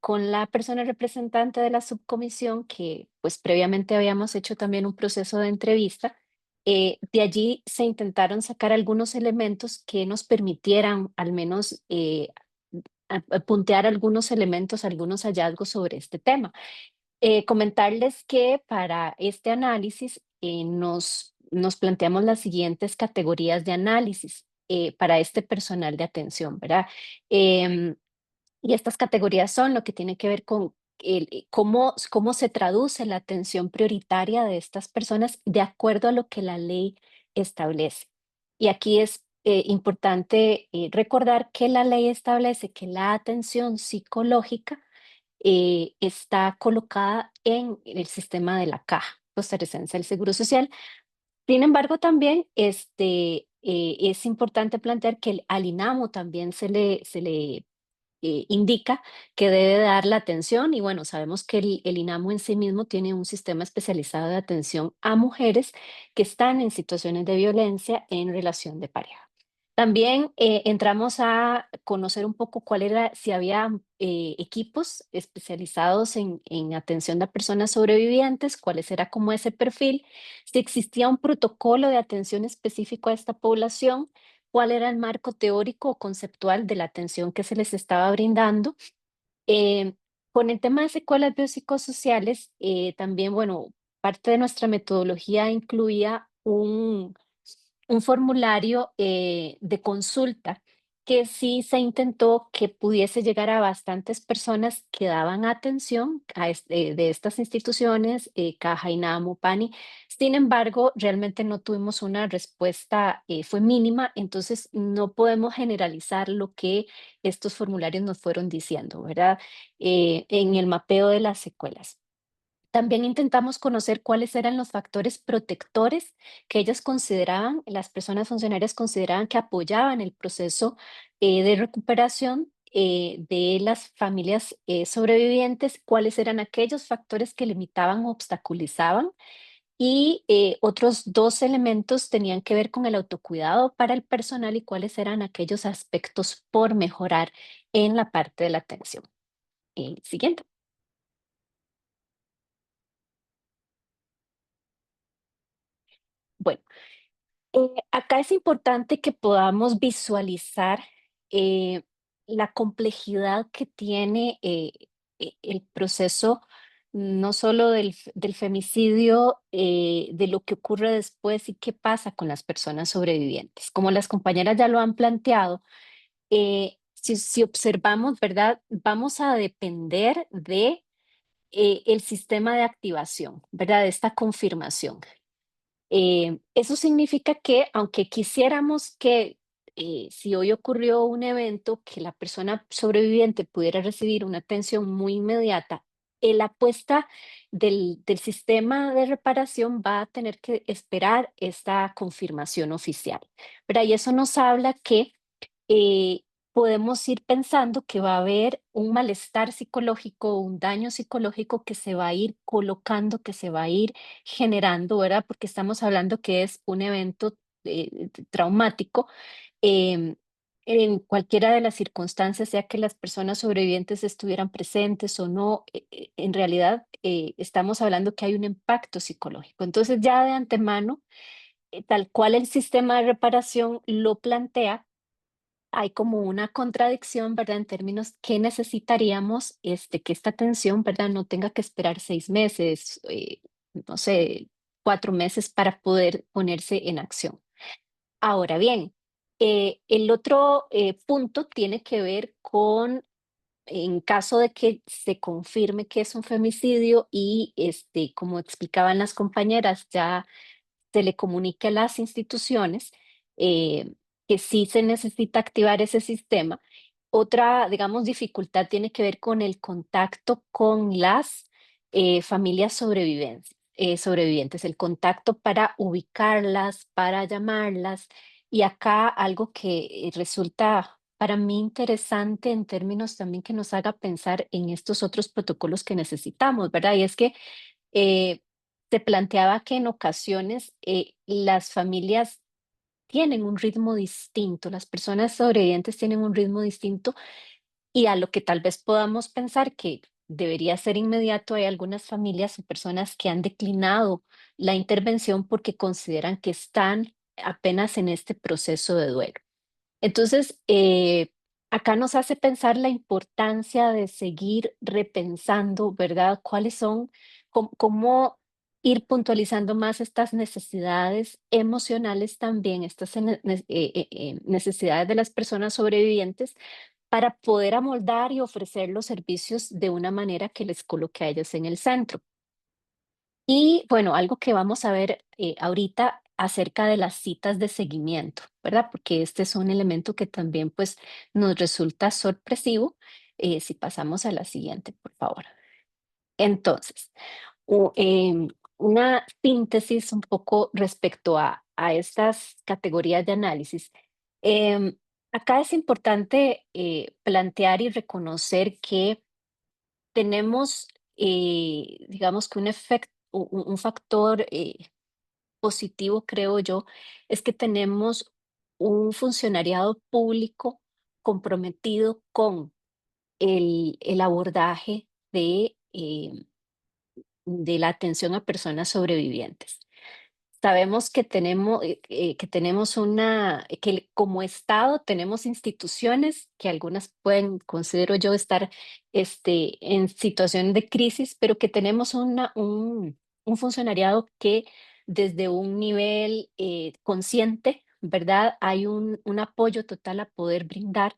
con la persona representante de la subcomisión, que pues previamente habíamos hecho también un proceso de entrevista, de allí se intentaron sacar algunos elementos que nos permitieran al menos puntear algunos elementos, algunos hallazgos sobre este tema. Comentarles que para este análisis nos planteamos las siguientes categorías de análisis para este personal de atención, ¿verdad? Em, y estas categorías son lo que tiene que ver con cómo se traduce la atención prioritaria de estas personas de acuerdo a lo que la ley establece. Y aquí es importante recordar que la ley establece que la atención psicológica está colocada en el sistema de la Caja Costarricense del Seguro Social. Sin embargo, también es importante plantear que al INAMO también se le indica que debe dar la atención y bueno, sabemos que el INAMO en sí mismo tiene un sistema especializado de atención a mujeres que están en situaciones de violencia en relación de pareja. También entramos a conocer un poco cuál era, si había equipos especializados en atención de personas sobrevivientes, cuáles era como ese perfil, si existía un protocolo de atención específico a esta población, cuál era el marco teórico o conceptual de la atención que se les estaba brindando. Eh, con el tema de secuelas biopsicosociales, también, bueno, parte de nuestra metodología incluía un formulario de consulta que sí se intentó que pudiese llegar a bastantes personas que daban atención de estas instituciones, Caja, INAMO, PANI. Sin embargo, realmente no tuvimos una respuesta, fue mínima, entonces no podemos generalizar lo que estos formularios nos fueron diciendo, ¿verdad? En el mapeo de las secuelas. También intentamos conocer cuáles eran los factores protectores que ellas consideraban, las personas funcionarias consideraban que apoyaban el proceso de recuperación de las familias sobrevivientes, cuáles eran aquellos factores que limitaban o obstaculizaban. Y otros dos elementos tenían que ver con el autocuidado para el personal y cuáles eran aquellos aspectos por mejorar en la parte de la atención. Siguiente. Bueno. Acá es importante que podamos visualizar eh, la complejidad que tiene el proceso, no solo del femicidio, de lo que ocurre después y qué pasa con las personas sobrevivientes. Como las compañeras ya lo han planteado, si observamos, ¿verdad? Vamos a depender de el sistema de activación, ¿verdad? De esta confirmación. Eso significa que aunque quisiéramos que si hoy ocurrió un evento, que la persona sobreviviente pudiera recibir una atención muy inmediata, la apuesta del sistema de reparación va a tener que esperar esta confirmación oficial. ¿Verdad? Y eso nos habla que eh, podemos ir pensando que va a haber un malestar psicológico, un daño psicológico que se va a ir colocando, que se va a ir generando, ¿verdad? Porque estamos hablando que es un evento traumático. em, en cualquiera de las circunstancias, sea que las personas sobrevivientes estuvieran presentes o no, en realidad estamos hablando que hay un impacto psicológico. Entonces ya de antemano, tal cual el sistema de reparación lo plantea, hay como una contradicción, ¿verdad? En términos que necesitaríamos que esta atención, ¿verdad? No tenga que esperar 6 meses, no sé, 4 meses para poder ponerse en acción. Ahora bien, el otro punto tiene que ver con, en caso de que se confirme que es un femicidio y, como explicaban las compañeras, ya se le comunique a las instituciones que sí se necesita activar ese sistema. Otra, digamos, dificultad tiene que ver con el contacto con las familias sobrevivientes, el contacto para ubicarlas, para llamarlas. Y acá algo que resulta para mí interesante en términos también que nos haga pensar en estos otros protocolos que necesitamos, ¿verdad? Y es que eh, se planteaba que en ocasiones las familias tienen un ritmo distinto, las personas sobrevivientes tienen un ritmo distinto y a lo que tal vez podamos pensar que debería ser inmediato, hay algunas familias o personas que han declinado la intervención porque consideran que están apenas en este proceso de duelo. Entonces, acá nos hace pensar la importancia de seguir repensando, ¿verdad? ¿Cuáles son, cómo ir puntualizando más estas necesidades emocionales también, estas necesidades de las personas sobrevivientes para poder amoldar y ofrecer los servicios de una manera que les coloque a ellos en el centro? Y bueno, algo que vamos a ver ahorita acerca de las citas de seguimiento, ¿verdad? Porque este es un elemento que también pues nos resulta sorpresivo. Si pasamos a la siguiente, por favor. Entonces, una síntesis un poco respecto a estas categorías de análisis. Em, Acá es importante plantear y reconocer que tenemos, digamos que un efecto, un factor positivo, creo yo, es que tenemos un funcionariado público comprometido con el abordaje de la atención a personas sobrevivientes. Sabemos que tenemos que como Estado tenemos instituciones que algunas pueden, considero yo, estar en situación de crisis, pero que tenemos un funcionariado que desde un nivel consciente, ¿verdad? Hay un apoyo total a poder brindar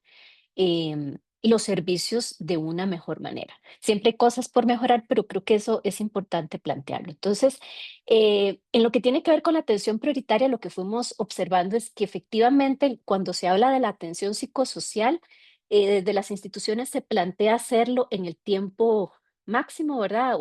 los servicios de una mejor manera. Siempre hay cosas por mejorar, pero creo que eso es importante plantearlo. Entonces, en lo que tiene que ver con la atención prioritaria, lo que fuimos observando es que efectivamente cuando se habla de la atención psicosocial, desde las instituciones se plantea hacerlo en el tiempo máximo, ¿verdad?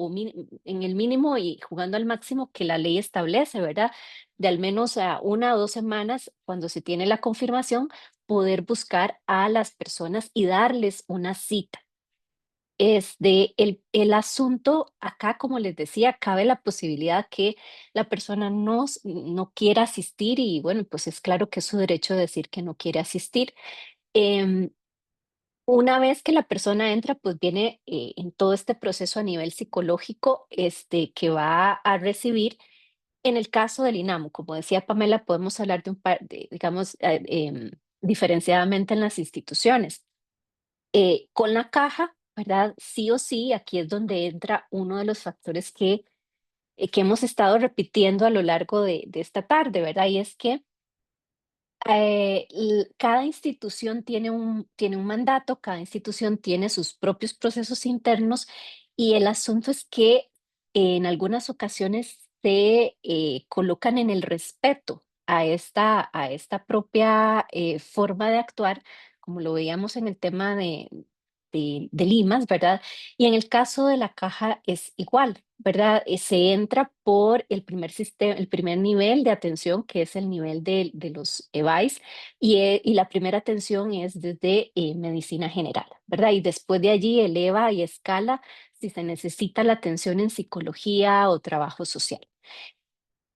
En el mínimo y jugando al máximo que la ley establece, ¿verdad? De al menos a 1 o 2 semanas, cuando se tiene la confirmación, poder buscar a las personas y darles una cita. El asunto acá, como les decía, cabe la posibilidad que la persona no quiera asistir y bueno, pues es claro que es su derecho decir que no quiere asistir. Em, una vez que la persona entra, pues viene en todo este proceso a nivel psicológico que va a recibir. En el caso del INAMU, como decía Pamela, podemos hablar de un par, digamos, diferenciadamente en las instituciones. Con la caja, ¿verdad? Sí o sí, aquí es donde entra uno de los factores que hemos estado repitiendo a lo largo de esta tarde, ¿verdad? Y es que cada institución tiene un mandato, cada institución tiene sus propios procesos internos y el asunto es que en algunas ocasiones se colocan en el respeto a esta propia forma de actuar, como lo veíamos en el tema de Limas, ¿verdad? Y en el caso de la caja es igual, ¿verdad? Se entra por el primer sistema, el primer nivel de atención, que es el nivel de los EVAIS, y la primera atención es desde medicina general, ¿verdad? Y después de allí eleva y escala si se necesita la atención en psicología o trabajo social.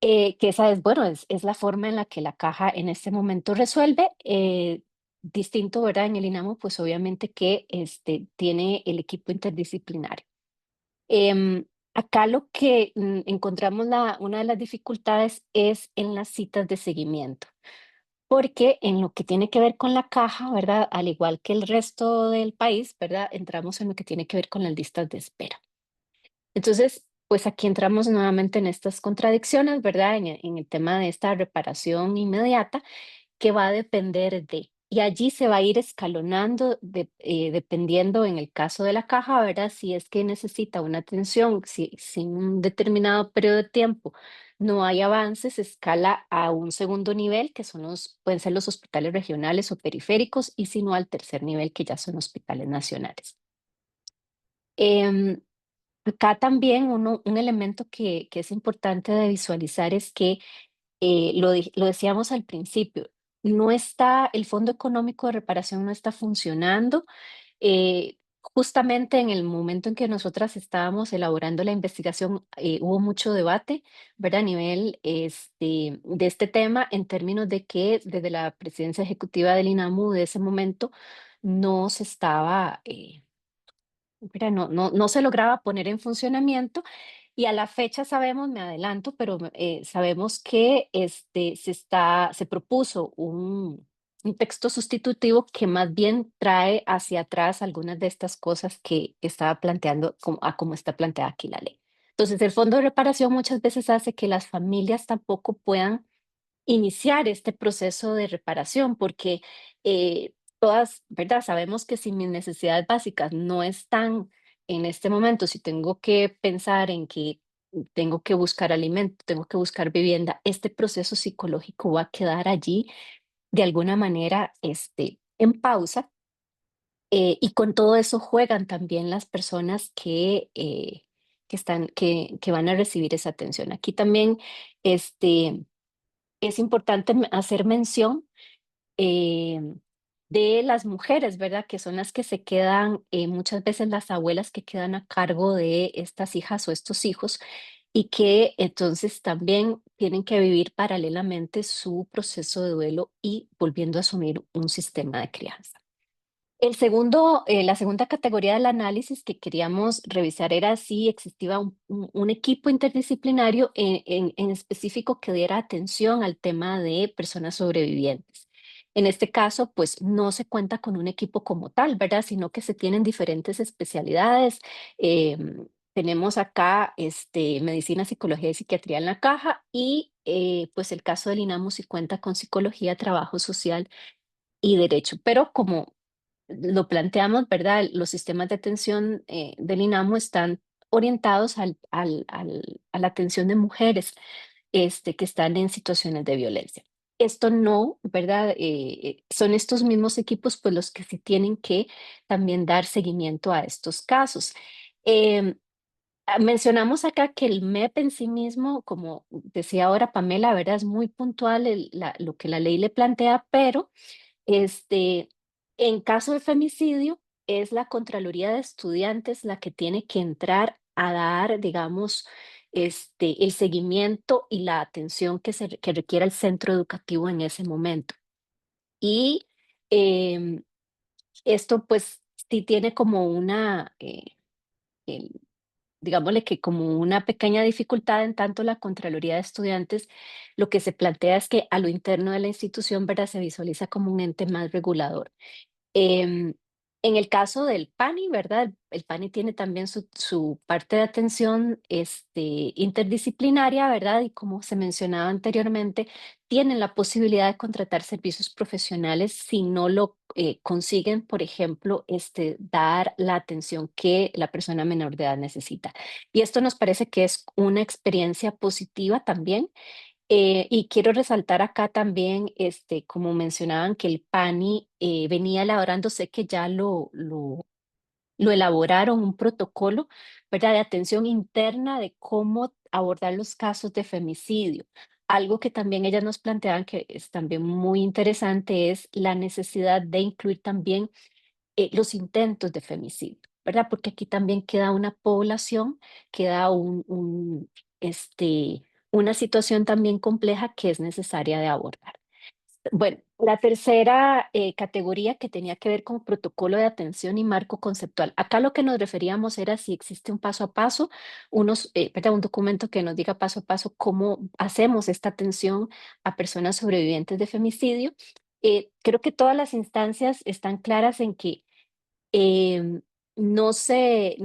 Que esa es, bueno, es la forma en la que la caja en este momento resuelve. Distinto, ¿verdad? En el INAMO, pues obviamente que tiene el equipo interdisciplinario. Acá lo que encontramos una de las dificultades es en las citas de seguimiento, porque en lo que tiene que ver con la caja, ¿verdad? Al igual que el resto del país, ¿verdad? Entramos en lo que tiene que ver con las listas de espera. Entonces, pues aquí entramos nuevamente en estas contradicciones, ¿verdad? En el tema de esta reparación inmediata que va a depender de, y allí se va a ir escalonando dependiendo en el caso de la caja, ¿verdad? Si es que necesita una atención, si en un determinado periodo de tiempo no hay avances, se escala a un segundo nivel, que pueden ser los hospitales regionales o periféricos, y si no al tercer nivel, que ya son hospitales nacionales. Em, Acá también un elemento que es importante de visualizar es que lo decíamos al principio, no está, el Fondo Económico de Reparación no está funcionando. Justamente en el momento en que nosotras estábamos elaborando la investigación, hubo mucho debate, ¿verdad? A nivel de este tema, en términos de que desde la presidencia ejecutiva del INAMU de ese momento no se estaba, mira, no se lograba poner en funcionamiento y a la fecha sabemos, me adelanto, pero sabemos que se propuso un texto sustitutivo que más bien trae hacia atrás algunas de estas cosas que estaba planteando como está planteada aquí la ley. Entonces, el fondo de reparación muchas veces hace que las familias tampoco puedan iniciar este proceso de reparación, porque todas, ¿verdad? Sabemos que si mis necesidades básicas no están en este momento, si tengo que pensar en que tengo que buscar alimento, tengo que buscar vivienda, este proceso psicológico va a quedar allí de alguna manera en pausa. Y con todo eso juegan también las personas que van a recibir esa atención. Aquí también es importante hacer mención eh, de las mujeres, ¿verdad? Que son las que se quedan, muchas veces las abuelas que quedan a cargo de estas hijas o estos hijos y que entonces también tienen que vivir paralelamente su proceso de duelo y volviendo a asumir un sistema de crianza. La segunda categoría del análisis que queríamos revisar era si existía un equipo interdisciplinario en específico que diera atención al tema de personas sobrevivientes. En este caso, pues no se cuenta con un equipo como tal, ¿verdad? Sino que se tienen diferentes especialidades. Tenemos acá medicina, psicología y psiquiatría en la caja y pues el caso del INAMU sí cuenta con psicología, trabajo social y derecho, pero como lo planteamos, ¿verdad? Los sistemas de atención del INAMU están orientados a la atención de mujeres que están en situaciones de violencia. Esto no, ¿verdad? Son estos mismos equipos pues los que sí tienen que también dar seguimiento a estos casos. Em, Mencionamos acá que el MEP en sí mismo, como decía ahora Pamela, ¿verdad? Es muy puntual lo que la ley le plantea, pero este, en caso de femicidio, es la Contraloría de Estudiantes la que tiene que entrar a dar, digamos, el seguimiento y la atención que requiera el centro educativo en ese momento. Y em, esto, pues, sí tiene como el- digámosle que como una pequeña dificultad en tanto la Contraloría de Estudiantes, lo que se plantea es que a lo interno de la institución, ¿verdad? Se visualiza como un ente más regulador. Em, en el caso del PANI, ¿verdad? El PANI tiene también su parte de atención interdisciplinaria, ¿verdad? Y como se mencionaba anteriormente, tienen la posibilidad de contratar servicios profesionales si no lo consiguen, por ejemplo, dar la atención que la persona menor de edad necesita. Y esto nos parece que es una experiencia positiva también y quiero resaltar acá también, como mencionaban, que el PANI venía elaborando, sé que ya lo elaboraron, un protocolo, ¿verdad? De atención interna de cómo abordar los casos de femicidio. Algo que también ellas nos planteaban que es también muy interesante es la necesidad de incluir también los intentos de femicidio, ¿verdad? Porque aquí también queda una población, queda una situación también compleja que es necesaria de abordar. Bueno, la tercera categoría que tenía que ver con protocolo de atención y marco conceptual. Acá lo que nos referíamos era si existe un paso a paso, ¿verdad? Un documento que nos diga paso a paso cómo hacemos esta atención a personas sobrevivientes de femicidio. Creo que todas las instancias están claras en que em, no se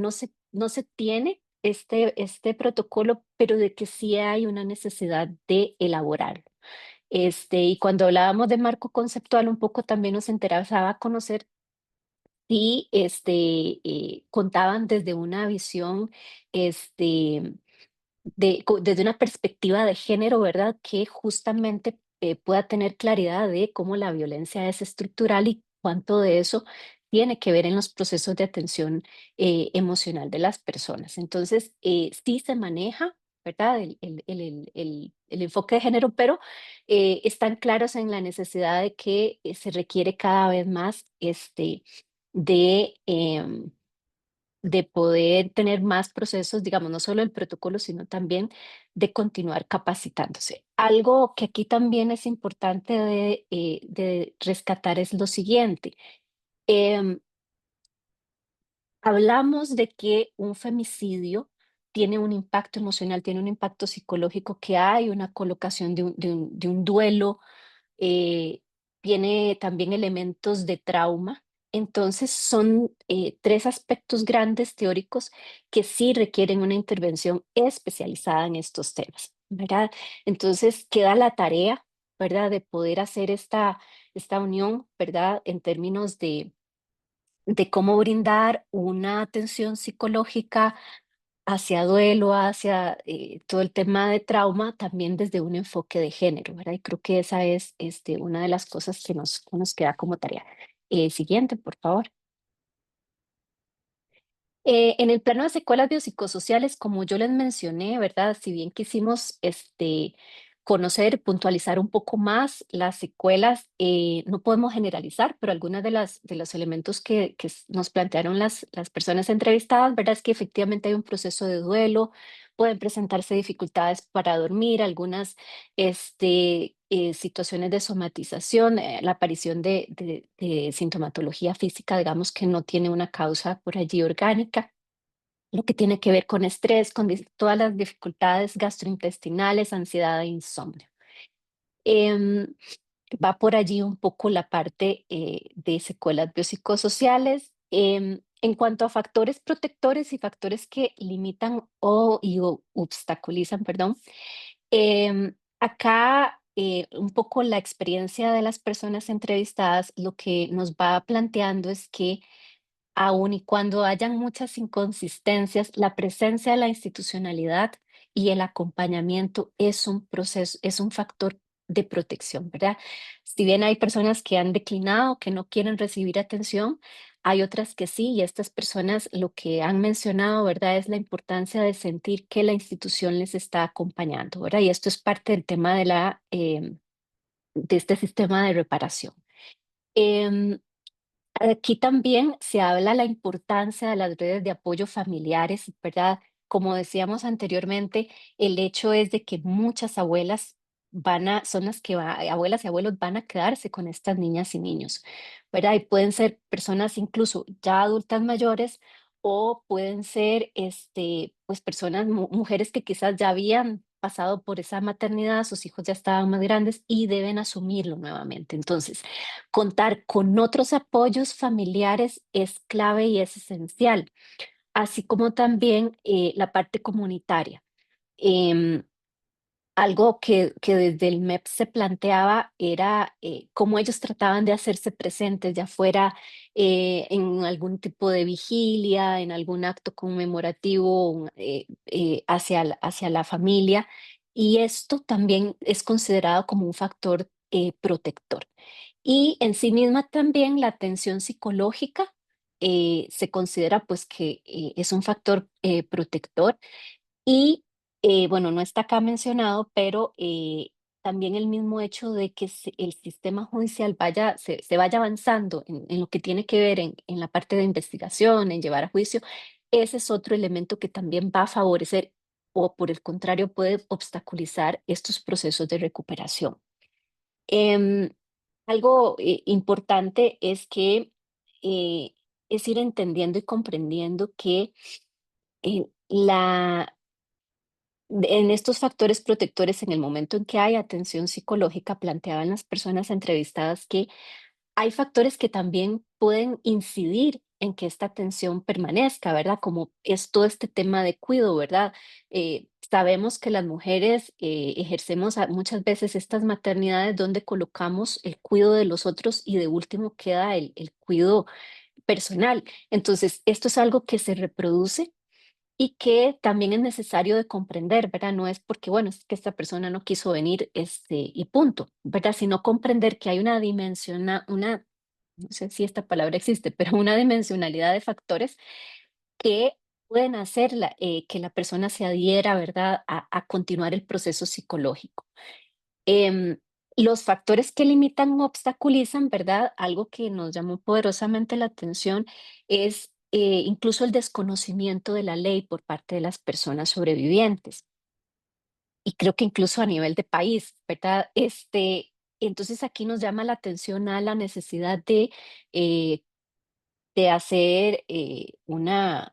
tiene este protocolo, pero de que sí hay una necesidad de elaborarlo. Y cuando hablábamos de marco conceptual, un poco también nos interesaba conocer si contaban desde una visión este, desde una perspectiva de género, ¿verdad? Que justamente pueda tener claridad de cómo la violencia es estructural y cuánto de eso tiene que ver en los procesos de atención emocional de las personas. Entonces, sí se maneja, ¿verdad? El enfoque de género, pero están claros en la necesidad de que se requiere cada vez más de... de poder tener más procesos, digamos, no solo el protocolo, sino también de continuar capacitándose. Algo que aquí también es importante de rescatar es lo siguiente. Em, Hablamos de que un femicidio tiene un impacto emocional, tiene un impacto psicológico, que hay una colocación de un duelo, eh, tiene también elementos de trauma. Entonces son 3 aspectos grandes teóricos que sí requieren una intervención especializada en estos temas, ¿verdad? Entonces queda la tarea, ¿verdad? De poder hacer esta unión, ¿verdad? En términos de cómo brindar una atención psicológica hacia duelo, hacia todo el tema de trauma, también desde un enfoque de género, ¿verdad? Y creo que esa es una de las cosas que nos queda como tarea. Siguiente, por favor. En el plano de secuelas biopsicosociales, como yo les mencioné, ¿verdad? Si bien quisimos conocer, puntualizar un poco más las secuelas, no podemos generalizar, pero algunas de los elementos que nos plantearon las personas entrevistadas, ¿verdad? Es que efectivamente hay un proceso de duelo, pueden presentarse dificultades para dormir, algunas situaciones de somatización, la aparición de sintomatología física, digamos que no tiene una causa por allí orgánica, lo que tiene que ver con estrés, con todas las dificultades gastrointestinales, ansiedad e insomnio. Em, Va por allí un poco la parte de secuelas biopsicosociales. En cuanto a factores protectores y factores que limitan o obstaculizan, perdón, acá un poco la experiencia de las personas entrevistadas lo que nos va planteando es que aun y cuando hayan muchas inconsistencias, la presencia de la institucionalidad y el acompañamiento es un proceso, es un factor de protección, ¿verdad? Si bien hay personas que han declinado, que no quieren recibir atención, hay otras que sí, y estas personas lo que han mencionado, ¿verdad? Es la importancia de sentir que la institución les está acompañando, ¿verdad? Y esto es parte del tema de este sistema de reparación. Em, Aquí también se habla la importancia de las redes de apoyo familiares, ¿verdad? Como decíamos anteriormente, el hecho es de que muchas abuelas son las que abuelas y abuelos van a quedarse con estas niñas y niños, ¿verdad? Y pueden ser personas incluso ya adultas mayores o pueden ser, pues personas, mujeres que quizás ya habían pasado por esa maternidad, sus hijos ya estaban más grandes y deben asumirlo nuevamente. Entonces, contar con otros apoyos familiares es clave y es esencial, así como también la parte comunitaria. Em, Algo que desde el MEP se planteaba era cómo ellos trataban de hacerse presentes, ya fuera en algún tipo de vigilia, en algún acto conmemorativo hacia la familia. Y esto también es considerado como un factor protector. Y en sí misma también la atención psicológica se considera pues que es un factor protector y bueno, no está acá mencionado, pero también el mismo hecho de que el sistema judicial se vaya avanzando en lo que tiene que ver en la parte de investigación, en llevar a juicio, ese es otro elemento que también va a favorecer o por el contrario puede obstaculizar estos procesos de recuperación. Em, Algo importante es que es ir entendiendo y comprendiendo que en estos factores protectores, en el momento en que hay atención psicológica, planteaban las personas entrevistadas que hay factores que también pueden incidir en que esta atención permanezca, ¿verdad? Como es todo este tema de cuidado, ¿verdad? Sabemos que las mujeres ejercemos muchas veces estas maternidades donde colocamos el cuidado de los otros y de último queda el cuidado personal. Entonces, esto es algo que se reproduce y que también es necesario de comprender, ¿verdad? No es porque, bueno, es que esta persona no quiso venir, y punto, ¿verdad? Sino comprender que hay no sé si esta palabra existe, pero una dimensionalidad de factores que pueden hacer que la persona se adhiera, ¿verdad? A continuar el proceso psicológico. Em, los factores que limitan o obstaculizan, ¿verdad? Algo que nos llamó poderosamente la atención es incluso el desconocimiento de la ley por parte de las personas sobrevivientes. Y creo que incluso a nivel de país, ¿verdad? Entonces aquí nos llama la atención a la necesidad eh, de hacer una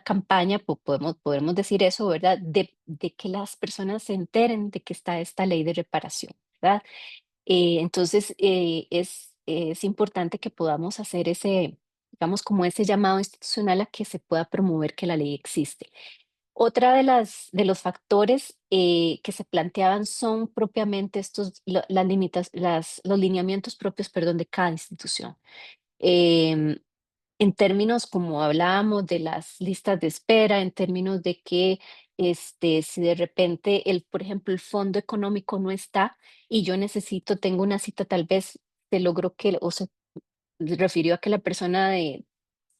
campaña, podemos decir eso, ¿verdad? De que las personas se enteren de que está esta ley de reparación, ¿verdad? Entonces, es importante que podamos hacer ese, digamos, como ese llamado institucional a que se pueda promover que la ley existe. Otra de los factores que se planteaban son propiamente los lineamientos propios, perdón, de cada institución. Em, en términos, como hablábamos, de las listas de espera, en términos de que si de repente, por ejemplo, el fondo económico no está y yo tengo una cita, tal vez se logró o se refirió a que la persona de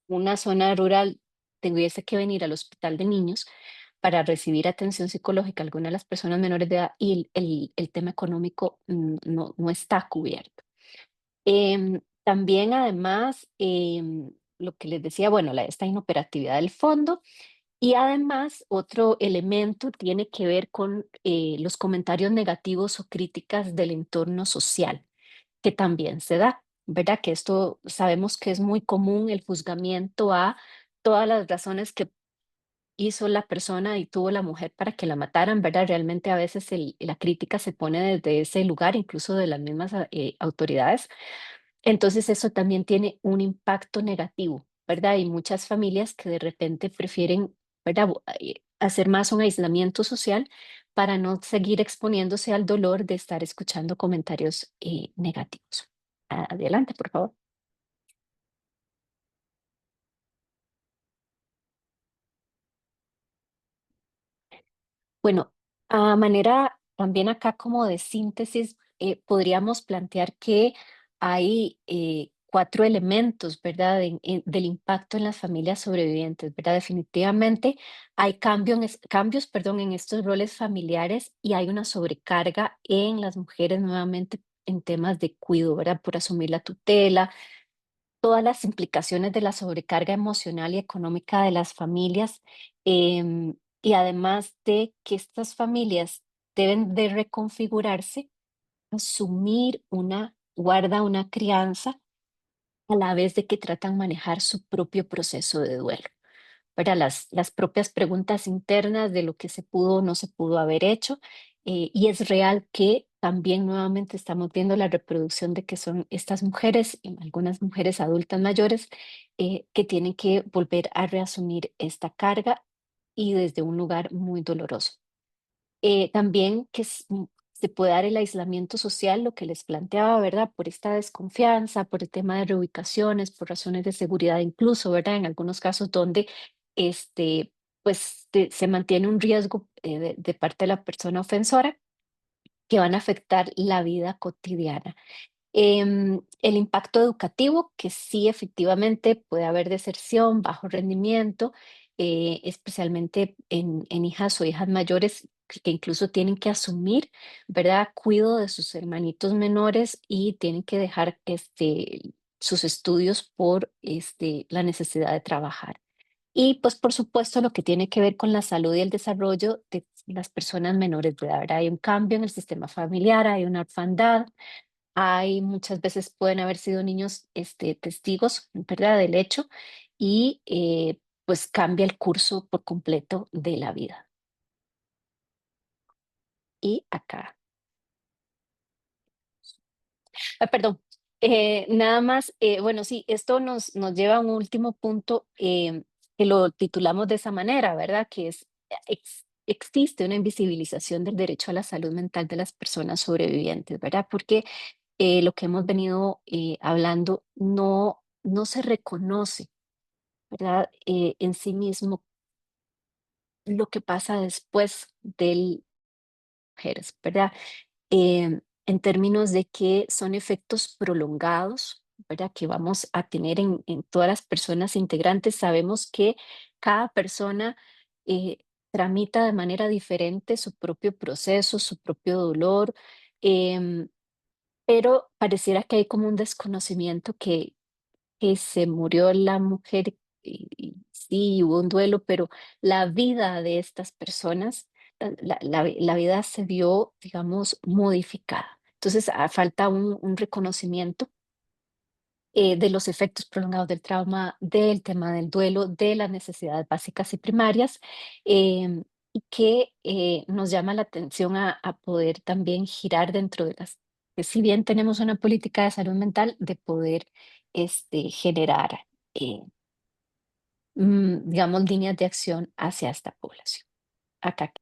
una zona rural tuviese que venir al hospital de niños para recibir atención psicológica a alguna de las personas menores de edad y el tema económico no está cubierto. También además, lo que les decía, bueno, esta inoperatividad del fondo y además otro elemento tiene que ver con los comentarios negativos o críticas del entorno social, que también se da, ¿verdad? Que esto sabemos que es muy común el juzgamiento a todas las razones que hizo la persona y tuvo la mujer para que la mataran, ¿verdad? Realmente a veces la crítica se pone desde ese lugar, incluso de las mismas autoridades. Entonces eso también tiene un impacto negativo, ¿verdad? Hay muchas familias que de repente prefieren, ¿verdad? Hacer más un aislamiento social para no seguir exponiéndose al dolor de estar escuchando comentarios negativos. Adelante, por favor. Bueno, a manera también acá como de síntesis, podríamos plantear que hay 4 elementos, ¿verdad? Del impacto en las familias sobrevivientes, ¿verdad? Definitivamente hay cambios, perdón, en estos roles familiares y hay una sobrecarga en las mujeres nuevamente en temas de cuidado, ¿verdad? Por asumir la tutela, todas las implicaciones de la sobrecarga emocional y económica de las familias, y además de que estas familias deben de reconfigurarse, asumir una guarda, una crianza, a la vez de que tratan manejar su propio proceso de duelo. Para las propias preguntas internas de lo que se pudo o no se pudo haber hecho. Y es real que también nuevamente estamos viendo la reproducción de que son estas mujeres, y algunas mujeres adultas mayores, que tienen que volver a reasumir esta carga y desde un lugar muy doloroso. También se puede dar el aislamiento social, lo que les planteaba, ¿verdad? Por esta desconfianza, por el tema de reubicaciones, por razones de seguridad incluso, ¿verdad? En algunos casos donde pues se mantiene un riesgo de parte de la persona ofensora que van a afectar la vida cotidiana. El impacto educativo, que sí efectivamente puede haber deserción, bajo rendimiento, especialmente en hijas o hijas mayores que incluso tienen que asumir, ¿verdad? Cuidado de sus hermanitos menores y tienen que dejar sus estudios por la necesidad de trabajar. Y pues por supuesto lo que tiene que ver con la salud y el desarrollo de las personas menores de edad, ¿verdad? Hay un cambio en el sistema familiar, hay una orfandad, hay muchas veces pueden haber sido niños testigos, ¿verdad? Del hecho y pues cambia el curso por completo de la vida. Y acá, perdón, nada más, bueno, sí, esto nos lleva a un último punto que lo titulamos de esa manera, ¿verdad? Que es, existe una invisibilización del derecho a la salud mental de las personas sobrevivientes, ¿verdad? Porque lo que hemos venido hablando no se reconoce, ¿verdad? En sí mismo lo que pasa después del mujeres, ¿verdad? En términos de que son efectos prolongados, ¿verdad? Que vamos a tener en todas las personas integrantes. Sabemos que cada persona eh, tramita de manera diferente su propio proceso, su propio dolor, em, pero pareciera que hay como un desconocimiento que se murió la mujer y sí, hubo un duelo, pero la vida de estas personas, la vida se vio, digamos, modificada. Entonces, falta un reconocimiento de los efectos prolongados del trauma, del tema del duelo, de las necesidades básicas y primarias, y que nos llama la atención a poder también girar dentro de las si bien tenemos una política de salud mental, de poder generar, eh, digamos, líneas de acción hacia esta población. Acá.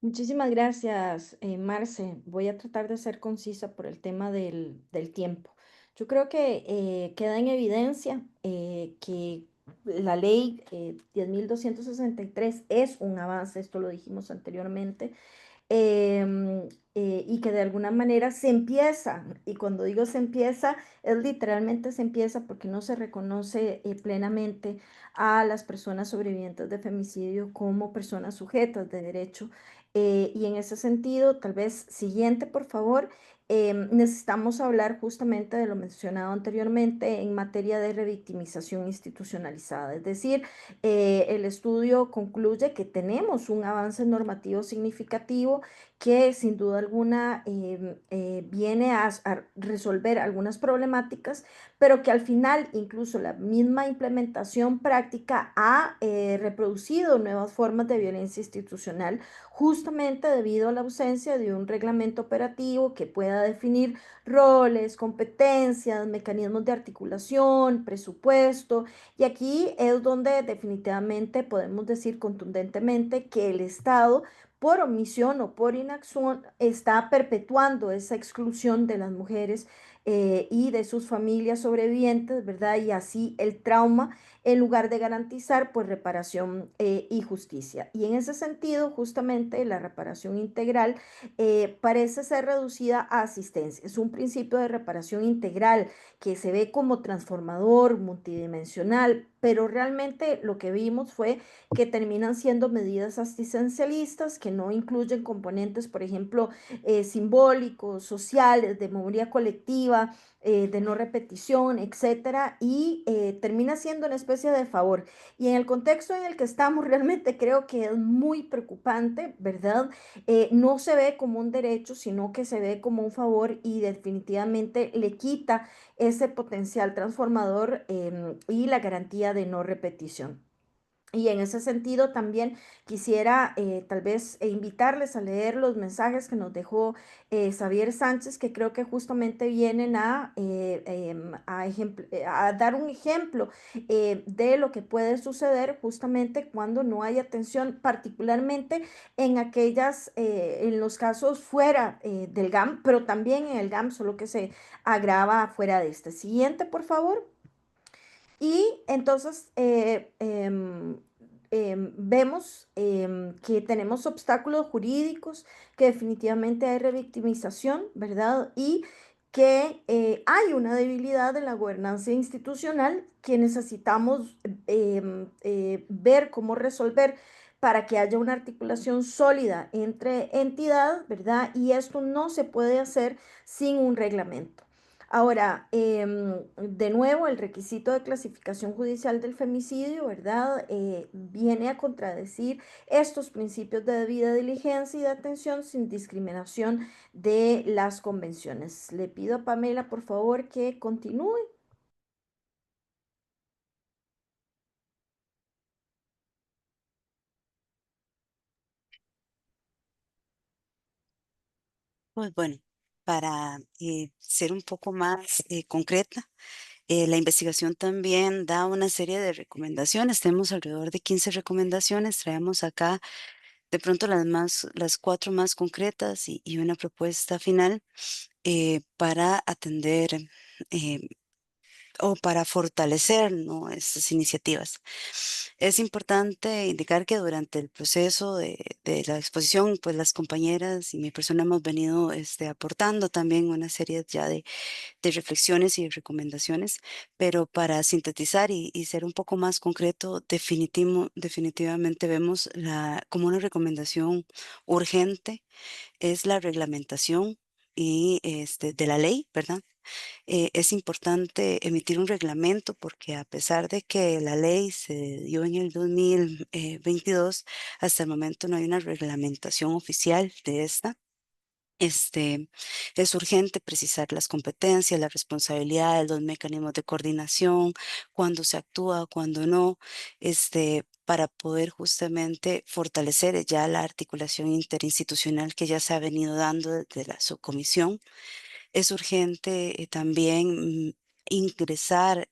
Muchísimas gracias, Marce. Voy a tratar de ser concisa por el tema del tiempo. Yo creo que queda en evidencia que la ley 10.263 es un avance, esto lo dijimos anteriormente, y que de alguna manera se empieza, y cuando digo se empieza, es literalmente se empieza porque no se reconoce plenamente a las personas sobrevivientes de femicidio como personas sujetas de derecho. Y en ese sentido, tal vez siguiente, por favor, necesitamos hablar justamente de lo mencionado anteriormente en materia de revictimización institucionalizada, es decir, el estudio concluye que tenemos un avance normativo significativo que sin duda alguna viene a resolver algunas problemáticas, pero que al final incluso la misma implementación práctica ha reproducido nuevas formas de violencia institucional, justamente debido a la ausencia de un reglamento operativo que pueda definir roles, competencias, mecanismos de articulación, presupuesto. Y aquí es donde definitivamente podemos decir contundentemente que el Estado, por omisión o por inacción, está perpetuando esa exclusión de las mujeres y de sus familias sobrevivientes, ¿verdad? Y así el trauma, en lugar de garantizar pues reparación y justicia. Y en ese sentido, justamente la reparación integral parece ser reducida a asistencia. Es un principio de reparación integral que se ve como transformador, multidimensional, pero realmente lo que vimos fue que terminan siendo medidas asistencialistas que no incluyen componentes, por ejemplo, simbólicos, sociales, de memoria colectiva, de no repetición, etcétera, y termina siendo una especie de favor. Y en el contexto en el que estamos, realmente creo que es muy preocupante, ¿verdad? No se ve como un derecho, sino que se ve como un favor y definitivamente le quita ese potencial transformador y la garantía de no repetición. Y en ese sentido también quisiera tal vez invitarles a leer los mensajes que nos dejó Xavier Sánchez, que creo que justamente vienen a dar un ejemplo de lo que puede suceder justamente cuando no hay atención, particularmente en los casos fuera del GAM, pero también en el GAM, solo que se agrava fuera de este. Siguiente, por favor. Y entonces vemos que tenemos obstáculos jurídicos, que definitivamente hay revictimización, ¿verdad? Y que hay una debilidad en la gobernanza institucional que necesitamos ver cómo resolver para que haya una articulación sólida entre entidades, ¿verdad? Y esto no se puede hacer sin un reglamento. Ahora, de nuevo, el requisito de clasificación judicial del femicidio, ¿verdad? Viene a contradecir estos principios de debida diligencia y de atención sin discriminación de las convenciones. Le pido a Pamela, por favor, que continúe. Pues bueno, para ser un poco más concreta, la investigación también da una serie de recomendaciones. Tenemos alrededor de 15 recomendaciones. Traemos acá de pronto las cuatro más concretas y una propuesta final para atender eh, o para fortalecer, ¿no?, estas iniciativas. Es importante indicar que durante el proceso de la exposición, pues las compañeras y mi persona hemos venido aportando también una serie ya de reflexiones y recomendaciones, pero para sintetizar y ser un poco más concreto, definitivamente vemos como una recomendación urgente es la reglamentación de la ley, ¿verdad? Es importante emitir un reglamento porque a pesar de que la ley se dio en el 2022, hasta el momento no hay una reglamentación oficial de esta. Es urgente precisar las competencias, las responsabilidades, los mecanismos de coordinación, cuándo se actúa, cuándo no, para poder justamente fortalecer ya la articulación interinstitucional que ya se ha venido dando desde la subcomisión. Es urgente también ingresar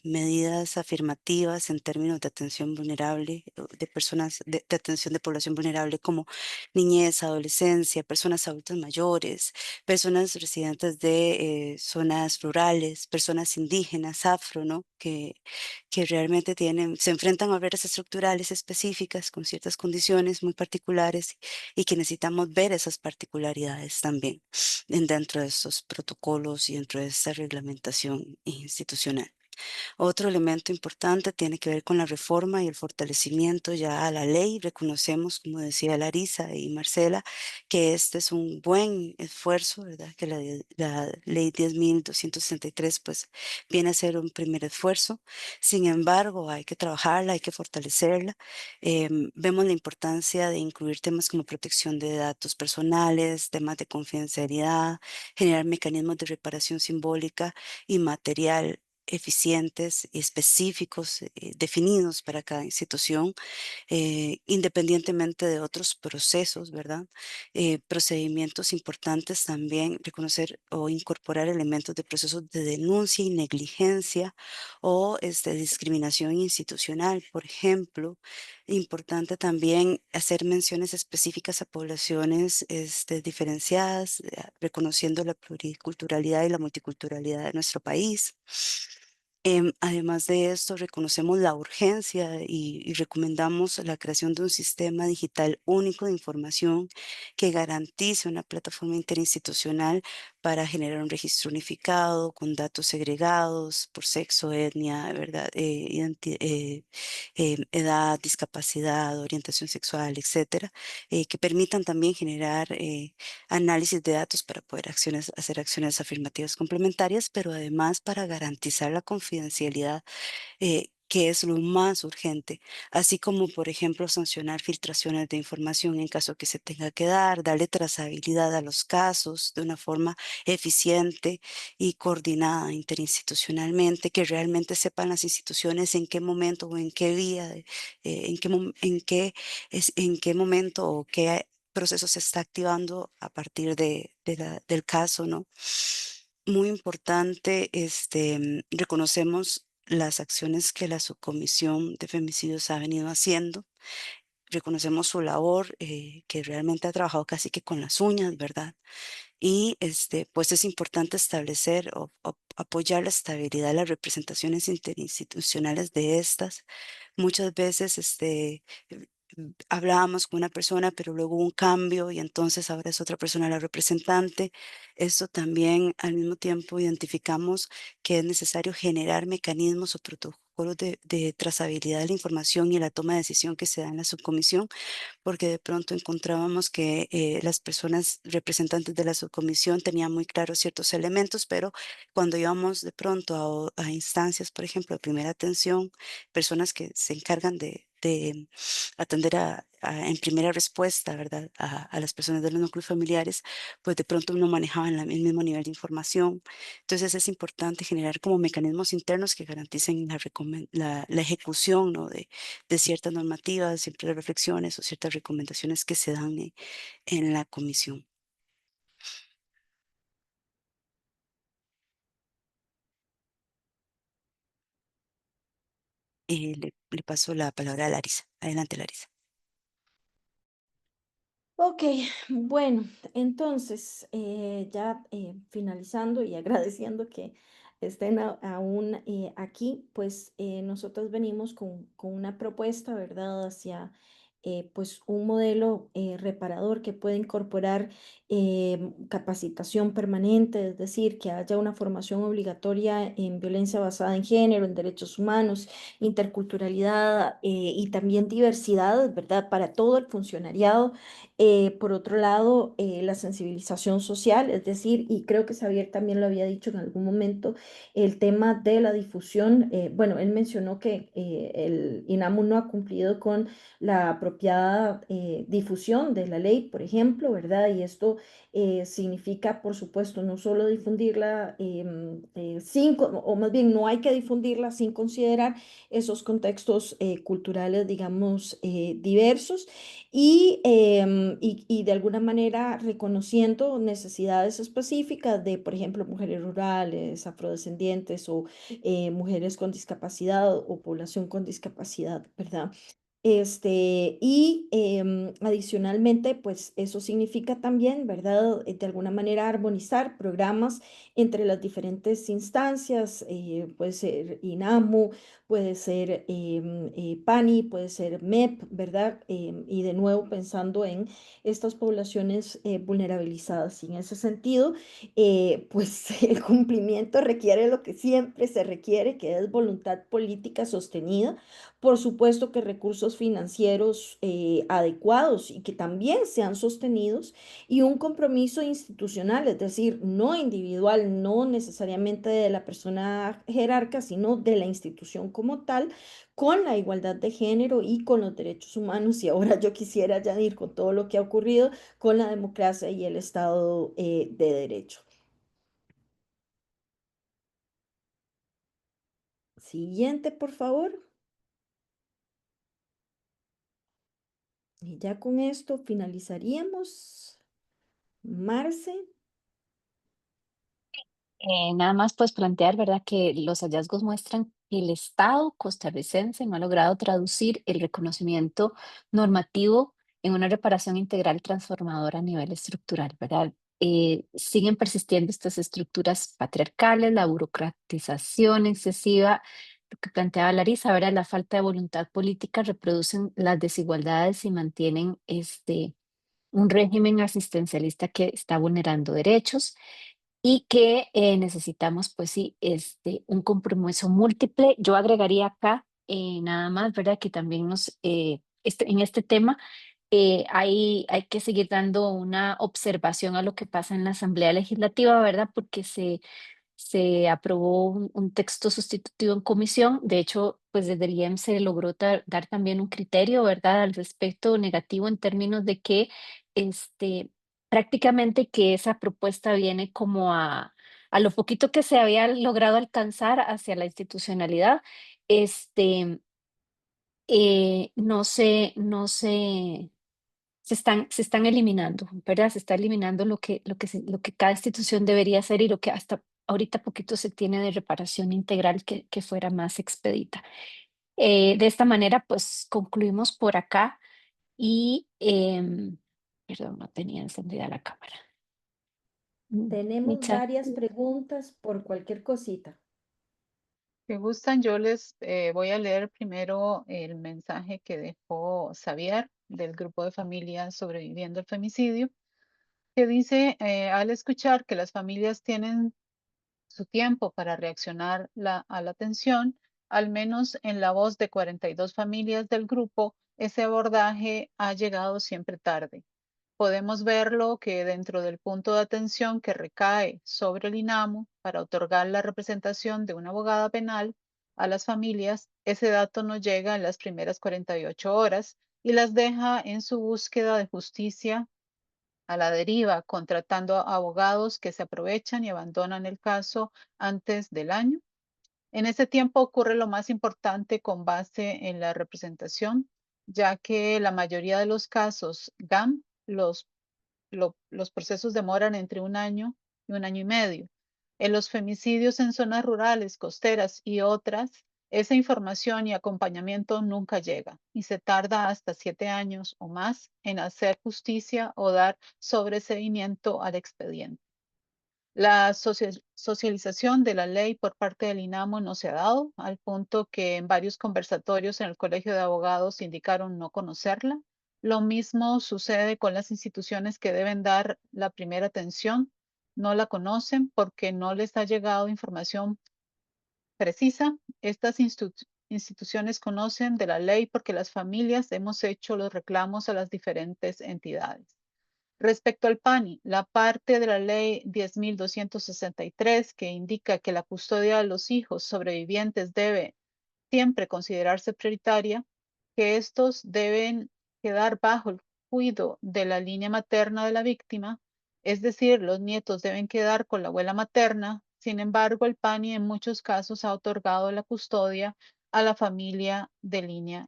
medidas afirmativas en términos de atención vulnerable, de personas, de atención de población vulnerable como niñez, adolescencia, personas adultas mayores, personas residentes de zonas rurales, personas indígenas, afro, ¿no? Que realmente se enfrentan a barreras estructurales específicas con ciertas condiciones muy particulares y que necesitamos ver esas particularidades también dentro de estos protocolos y dentro de esta reglamentación institucional. Otro elemento importante tiene que ver con la reforma y el fortalecimiento ya a la ley. Reconocemos, como decía Larisa y Marcela, que este es un buen esfuerzo, ¿verdad? Que la ley 10.263 pues viene a ser un primer esfuerzo. Sin embargo, hay que trabajarla, hay que fortalecerla. Vemos la importancia de incluir temas como protección de datos personales, temas de confidencialidad, generar mecanismos de reparación simbólica y material eficientes y específicos, definidos para cada institución, independientemente de otros procesos, ¿verdad? Procedimientos importantes también, reconocer o incorporar elementos de procesos de denuncia y negligencia o discriminación institucional, por ejemplo. Importante también hacer menciones específicas a poblaciones diferenciadas, reconociendo la pluriculturalidad y la multiculturalidad de nuestro país. Además de esto, reconocemos la urgencia y recomendamos la creación de un sistema digital único de información que garantice una plataforma interinstitucional para generar un registro unificado con datos segregados por sexo, etnia, ¿verdad? Edad, discapacidad, orientación sexual, etcétera, que permitan también generar análisis de datos para poder hacer acciones afirmativas complementarias, pero además para garantizar la confidencialidad, que es lo más urgente, así como, por ejemplo, sancionar filtraciones de información en caso que se tenga que dar, darle trazabilidad a los casos de una forma eficiente y coordinada interinstitucionalmente, que realmente sepan las instituciones en qué momento o en qué día, en qué momento o qué proceso se está activando a partir del caso, ¿no? Muy importante, reconocemos las acciones que la Subcomisión de Femicidios ha venido haciendo. Reconocemos su labor, que realmente ha trabajado casi que con las uñas, ¿verdad? Y pues es importante establecer o apoyar la estabilidad de las representaciones interinstitucionales de estas. Muchas veces hablábamos con una persona, pero luego hubo un cambio y entonces ahora es otra persona la representante. Esto también al mismo tiempo identificamos que es necesario generar mecanismos o protocolos de trazabilidad de la información y la toma de decisión que se da en la subcomisión, porque de pronto encontrábamos que las personas representantes de la subcomisión tenían muy claros ciertos elementos, pero cuando íbamos de pronto a instancias, por ejemplo, de primera atención, personas que se encargan de atender en primera respuesta, ¿verdad? A las personas de los núcleos familiares, pues de pronto no manejaban el mismo nivel de información. Entonces es importante generar como mecanismos internos que garanticen la ejecución, ¿no? de ciertas normativas, ciertas reflexiones o ciertas recomendaciones que se dan en la comisión. Le paso la palabra a Larisa. Adelante, Larisa. Ok, bueno, entonces ya finalizando y agradeciendo que estén aún aquí, pues nosotros venimos con una propuesta, ¿verdad? Hacia pues un modelo reparador que puede incorporar capacitación permanente, es decir, que haya una formación obligatoria en violencia basada en género, en derechos humanos, interculturalidad y también diversidad, ¿verdad? Para todo el funcionariado. Por otro lado, la sensibilización social, es decir, y creo que Xavier también lo había dicho en algún momento, el tema de la difusión. Bueno, él mencionó que el INAMU no ha cumplido con la aprobación apropiada difusión de la ley, por ejemplo, ¿verdad? Y esto significa, por supuesto, no solo difundirla o más bien no hay que difundirla sin considerar esos contextos culturales, digamos, diversos y de alguna manera reconociendo necesidades específicas de, por ejemplo, mujeres rurales, afrodescendientes o mujeres con discapacidad o población con discapacidad, ¿verdad? Adicionalmente, pues eso significa también, ¿verdad? De alguna manera armonizar programas entre las diferentes instancias, puede ser INAMU, puede ser PANI, puede ser MEP, ¿verdad? Y de nuevo pensando en estas poblaciones vulnerabilizadas. Y en ese sentido, pues el cumplimiento requiere lo que siempre se requiere, que es voluntad política sostenida, por supuesto que recursos financieros adecuados y que también sean sostenidos y un compromiso institucional, es decir, no individual, no necesariamente de la persona jerarca, sino de la institución como tal, con la igualdad de género y con los derechos humanos. Y ahora yo quisiera añadir con todo lo que ha ocurrido con la democracia y el Estado de Derecho. Siguiente, por favor. Y ya con esto finalizaríamos. Marce. Nada más pues plantear, ¿verdad?, que los hallazgos muestran que el Estado costarricense no ha logrado traducir el reconocimiento normativo en una reparación integral transformadora a nivel estructural, ¿verdad? Siguen persistiendo estas estructuras patriarcales, la burocratización excesiva, lo que planteaba Larisa, ¿verdad? La falta de voluntad política reproducen las desigualdades y mantienen un régimen asistencialista que está vulnerando derechos y que necesitamos, pues sí, un compromiso múltiple. Yo agregaría acá nada más, ¿verdad? Que también en este tema hay que seguir dando una observación a lo que pasa en la Asamblea Legislativa, ¿verdad? Porque se aprobó un texto sustitutivo en comisión. De hecho, pues desde el IEM se logró dar también un criterio, ¿verdad?, al respecto negativo en términos de que este, prácticamente que esa propuesta viene como a lo poquito que se había logrado alcanzar hacia la institucionalidad, este, se están eliminando, ¿verdad? Se está eliminando lo que cada institución debería hacer y lo que hasta ahorita poquito se tiene de reparación integral que fuera más expedita. De esta manera, pues concluimos por acá y, perdón, no tenía encendida la cámara. Mi Tenemos chat. varias preguntas por cualquier cosita. Si gustan, yo les voy a leer primero el mensaje que dejó Xavier del grupo de familias sobreviviendo al femicidio, que dice, al escuchar que las familias tienen su tiempo para reaccionar a la atención, al menos en la voz de 42 familias del grupo, ese abordaje ha llegado siempre tarde. Podemos verlo que dentro del punto de atención que recae sobre el INAMU para otorgar la representación de una abogada penal a las familias, ese dato no llega en las primeras 48 horas y las deja en su búsqueda de justicia a la deriva, contratando a abogados que se aprovechan y abandonan el caso antes del año. En ese tiempo ocurre lo más importante con base en la representación, ya que la mayoría de los casos GAM, los procesos demoran entre un año y un año y medio. En los femicidios en zonas rurales, costeras y otras, esa información y acompañamiento nunca llega y se tarda hasta 7 años o más en hacer justicia o dar sobreseimiento al expediente. La socialización de la ley por parte del INAMO no se ha dado, al punto que en varios conversatorios en el Colegio de Abogados indicaron no conocerla. Lo mismo sucede con las instituciones que deben dar la primera atención. No la conocen porque no les ha llegado información precisa. Estas instituciones conocen de la ley porque las familias hemos hecho los reclamos a las diferentes entidades. Respecto al PANI, la parte de la ley 10.263 que indica que la custodia de los hijos sobrevivientes debe siempre considerarse prioritaria, que estos deben quedar bajo el cuidado de la línea materna de la víctima, es decir, los nietos deben quedar con la abuela materna. Sin embargo, el PANI en muchos casos ha otorgado la custodia a la familia de línea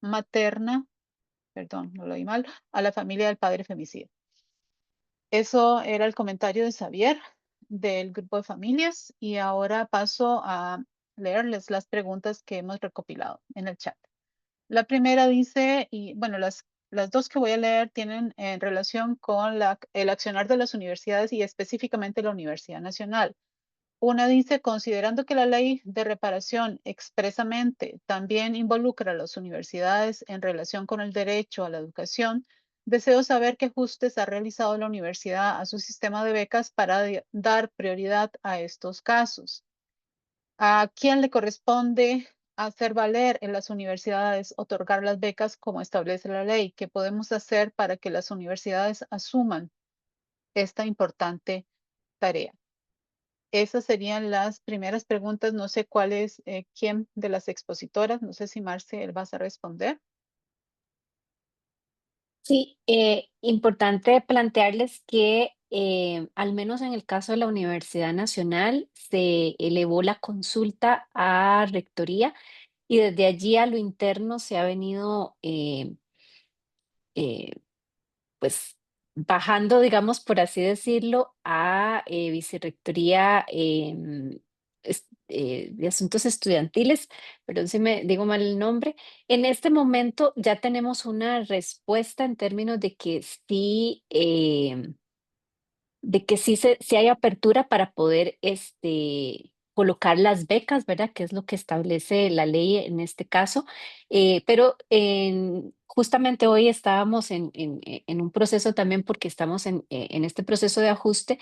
materna, perdón, no lo oí mal, a la familia del padre femicida. Eso era el comentario de Xavier del grupo de familias y ahora paso a leerles las preguntas que hemos recopilado en el chat. La primera dice, y bueno, las dos que voy a leer tienen en relación con el accionar de las universidades y específicamente la Universidad Nacional. Una dice, considerando que la ley de reparación expresamente también involucra a las universidades en relación con el derecho a la educación, deseo saber qué ajustes ha realizado la universidad a su sistema de becas para dar prioridad a estos casos. ¿A quién le corresponde hacer valer en las universidades otorgar las becas como establece la ley? ¿Qué podemos hacer para que las universidades asuman esta importante tarea? Esas serían las primeras preguntas. No sé cuál es, quién de las expositoras, no sé si Marcel vas a responder. Sí, importante plantearles que al menos en el caso de la Universidad Nacional se elevó la consulta a rectoría y desde allí a lo interno se ha venido eh, pues bajando, digamos, por así decirlo, a vicerrectoría de asuntos estudiantiles, perdón si me digo mal el nombre. En este momento ya tenemos una respuesta en términos de que sí hay apertura para poder colocar las becas, ¿verdad? Que es lo que establece la ley en este caso. Pero justamente hoy estábamos en un proceso también porque estamos en este proceso de ajuste,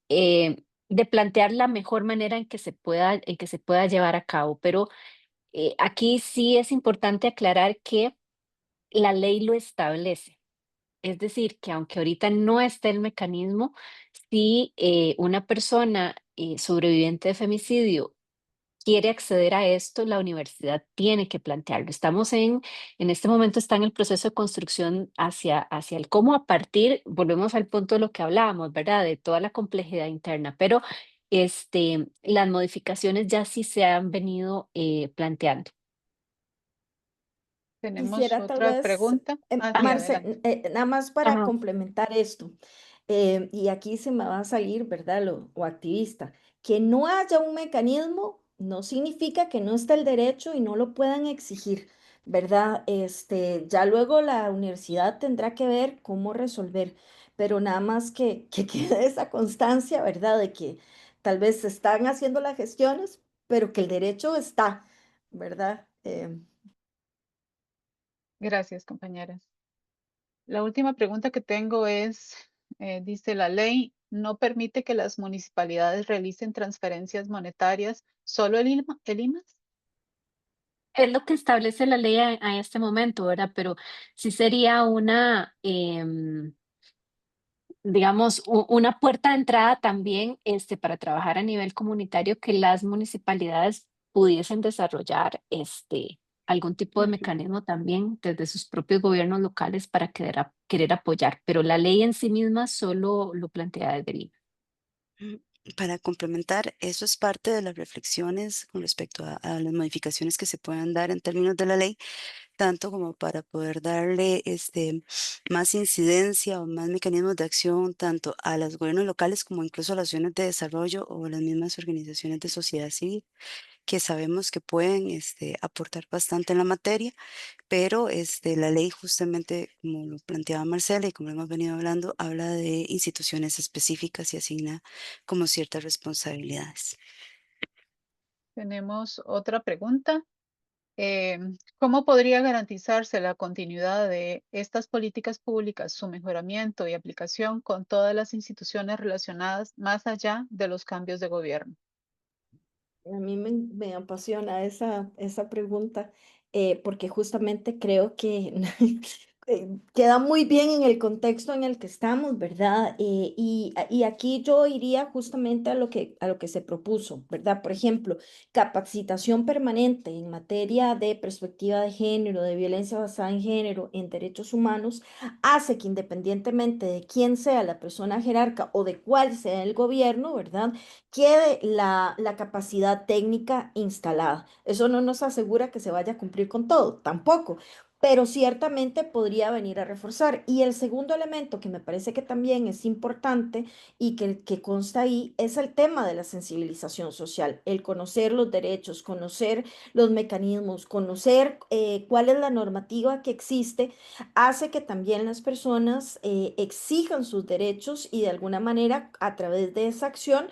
de plantear la mejor manera en que se pueda llevar a cabo. Pero aquí sí es importante aclarar que la ley lo establece. Es decir, que aunque ahorita no esté el mecanismo, si una persona sobreviviente de femicidio quiere acceder a esto, la universidad tiene que plantearlo. En este momento está en el proceso de construcción hacia el cómo a partir, volvemos al punto de lo que hablábamos, ¿verdad? De toda la complejidad interna, pero las modificaciones ya sí se han venido planteando. Tenemos Quisiera tal otra vez, pregunta. Sí, Ajá, Marce, adelante. nada más para ajá. complementar esto, y aquí se me va a salir, ¿verdad? O activista, que no haya un mecanismo no significa que no esté el derecho y no lo puedan exigir, ¿verdad? Ya luego la universidad tendrá que ver cómo resolver, pero nada más que quede esa constancia, ¿verdad? De que tal vez se están haciendo las gestiones, pero que el derecho está, ¿verdad? Gracias, compañeras. La última pregunta que tengo es, dice, la ley no permite que las municipalidades realicen transferencias monetarias, solo el IMAS. Es lo que establece la ley a este momento, ¿verdad? Pero sí sería digamos, una puerta de entrada también para trabajar a nivel comunitario que las municipalidades pudiesen desarrollar algún tipo de Ujú. mecanismo también desde sus propios gobiernos locales para querer apoyar, pero la ley en sí misma solo lo plantea desde el IVA. Mm, Para complementar, eso es parte de las reflexiones con respecto a las modificaciones que se puedan dar en términos de la ley, tanto como para poder darle más incidencia o más mecanismos de acción tanto a los gobiernos locales como incluso a las acciones de desarrollo o las mismas organizaciones de sociedad civil que sabemos que pueden aportar bastante en la materia, pero la ley justamente, como lo planteaba Marcela y como hemos venido hablando, habla de instituciones específicas y asigna como ciertas responsabilidades. Tenemos otra pregunta. ¿Cómo podría garantizarse la continuidad de estas políticas públicas, su mejoramiento y aplicación con todas las instituciones relacionadas más allá de los cambios de gobierno? A mí me apasiona esa pregunta porque justamente creo que queda muy bien en el contexto en el que estamos, ¿verdad? Y aquí yo iría justamente a lo que se propuso, ¿verdad? Por ejemplo, capacitación permanente en materia de perspectiva de género, de violencia basada en género, en derechos humanos, hace que independientemente de quién sea la persona jerarca o de cuál sea el gobierno, ¿verdad? Quede la capacidad técnica instalada. Eso no nos asegura que se vaya a cumplir con todo, tampoco, pero ciertamente podría venir a reforzar. Y el segundo elemento que me parece que también es importante y que consta ahí es el tema de la sensibilización social, el conocer los derechos, conocer los mecanismos, conocer cuál es la normativa que existe, hace que también las personas exijan sus derechos y de alguna manera a través de esa acción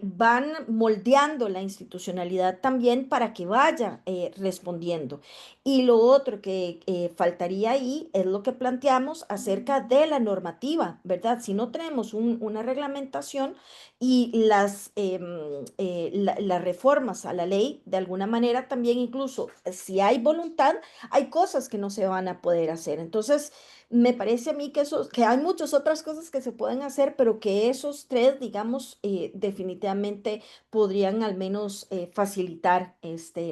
van moldeando la institucionalidad también para que vaya respondiendo. Y lo otro que faltaría ahí es lo que planteamos acerca de la normativa, ¿verdad? Si no tenemos una reglamentación y las reformas a la ley, de alguna manera también incluso si hay voluntad, hay cosas que no se van a poder hacer. Entonces, me parece a mí que hay muchas otras cosas que se pueden hacer, pero que esos tres, digamos, definitivamente podrían al menos facilitar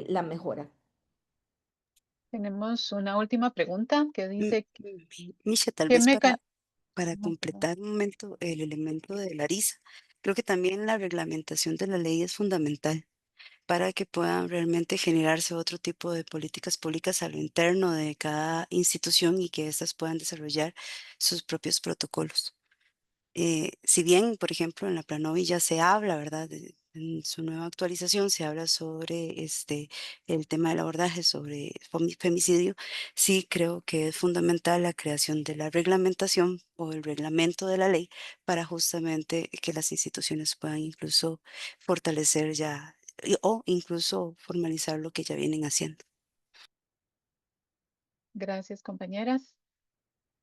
la mejora. Tenemos una última pregunta que dice, Misha, tal ¿qué vez mecanismo? para completar un momento el elemento de Larisa, creo que también la reglamentación de la ley es fundamental para que puedan realmente generarse otro tipo de políticas públicas a lo interno de cada institución y que éstas puedan desarrollar sus propios protocolos. Si bien, por ejemplo, en la Planovi ya se habla, ¿verdad? En su nueva actualización se habla sobre el tema del abordaje, sobre femicidio, sí creo que es fundamental la creación de la reglamentación o el reglamento de la ley para justamente que las instituciones puedan incluso fortalecer ya o incluso formalizar lo que ya vienen haciendo. Gracias, compañeras.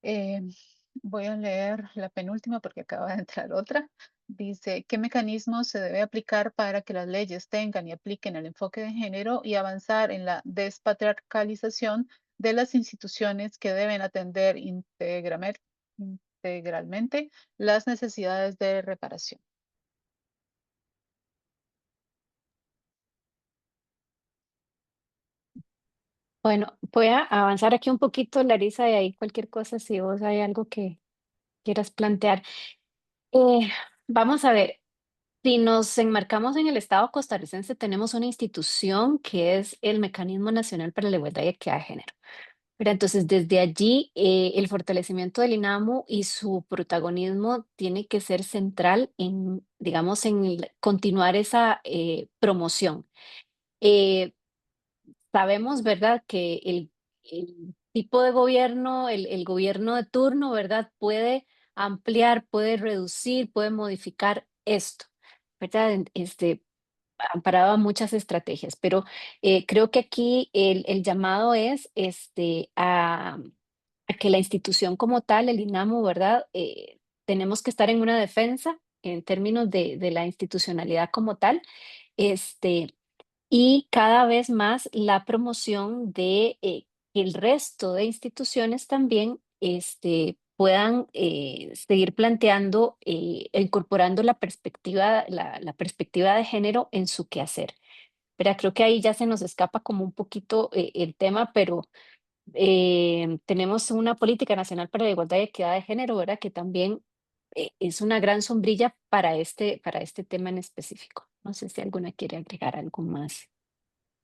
Eh, Voy a leer la penúltima porque acaba de entrar otra. Dice, ¿qué mecanismos se debe aplicar para que las leyes tengan y apliquen el enfoque de género y avanzar en la despatriarcalización de las instituciones que deben atender integralmente las necesidades de reparación? Bueno, voy a avanzar aquí un poquito, Larisa, y ahí cualquier cosa, si vos hay algo que quieras plantear. Eh, Vamos a ver, si nos enmarcamos en el Estado costarricense, tenemos una institución que es el Mecanismo Nacional para la Igualdad y Equidad de Género. Pero entonces, desde allí, el fortalecimiento del INAMU y su protagonismo tiene que ser central en, digamos, en continuar esa promoción. Eh, Sabemos, ¿verdad?, que el tipo de gobierno, el gobierno de turno, ¿verdad?, puede ampliar, puede reducir, puede modificar esto, ¿verdad? Amparado a muchas estrategias, pero creo que aquí el llamado es a que la institución como tal, el INAMU, ¿verdad? Tenemos que estar en una defensa en términos de la institucionalidad como tal, este, y cada vez más la promoción de que el resto de instituciones también puedan seguir planteando e incorporando la perspectiva de género en su quehacer. Pero creo que ahí ya se nos escapa como un poquito el tema, pero tenemos una política nacional para la igualdad y equidad de género, ¿verdad? Que también es una gran sombrilla para este tema en específico. No sé si alguna quiere agregar algo más.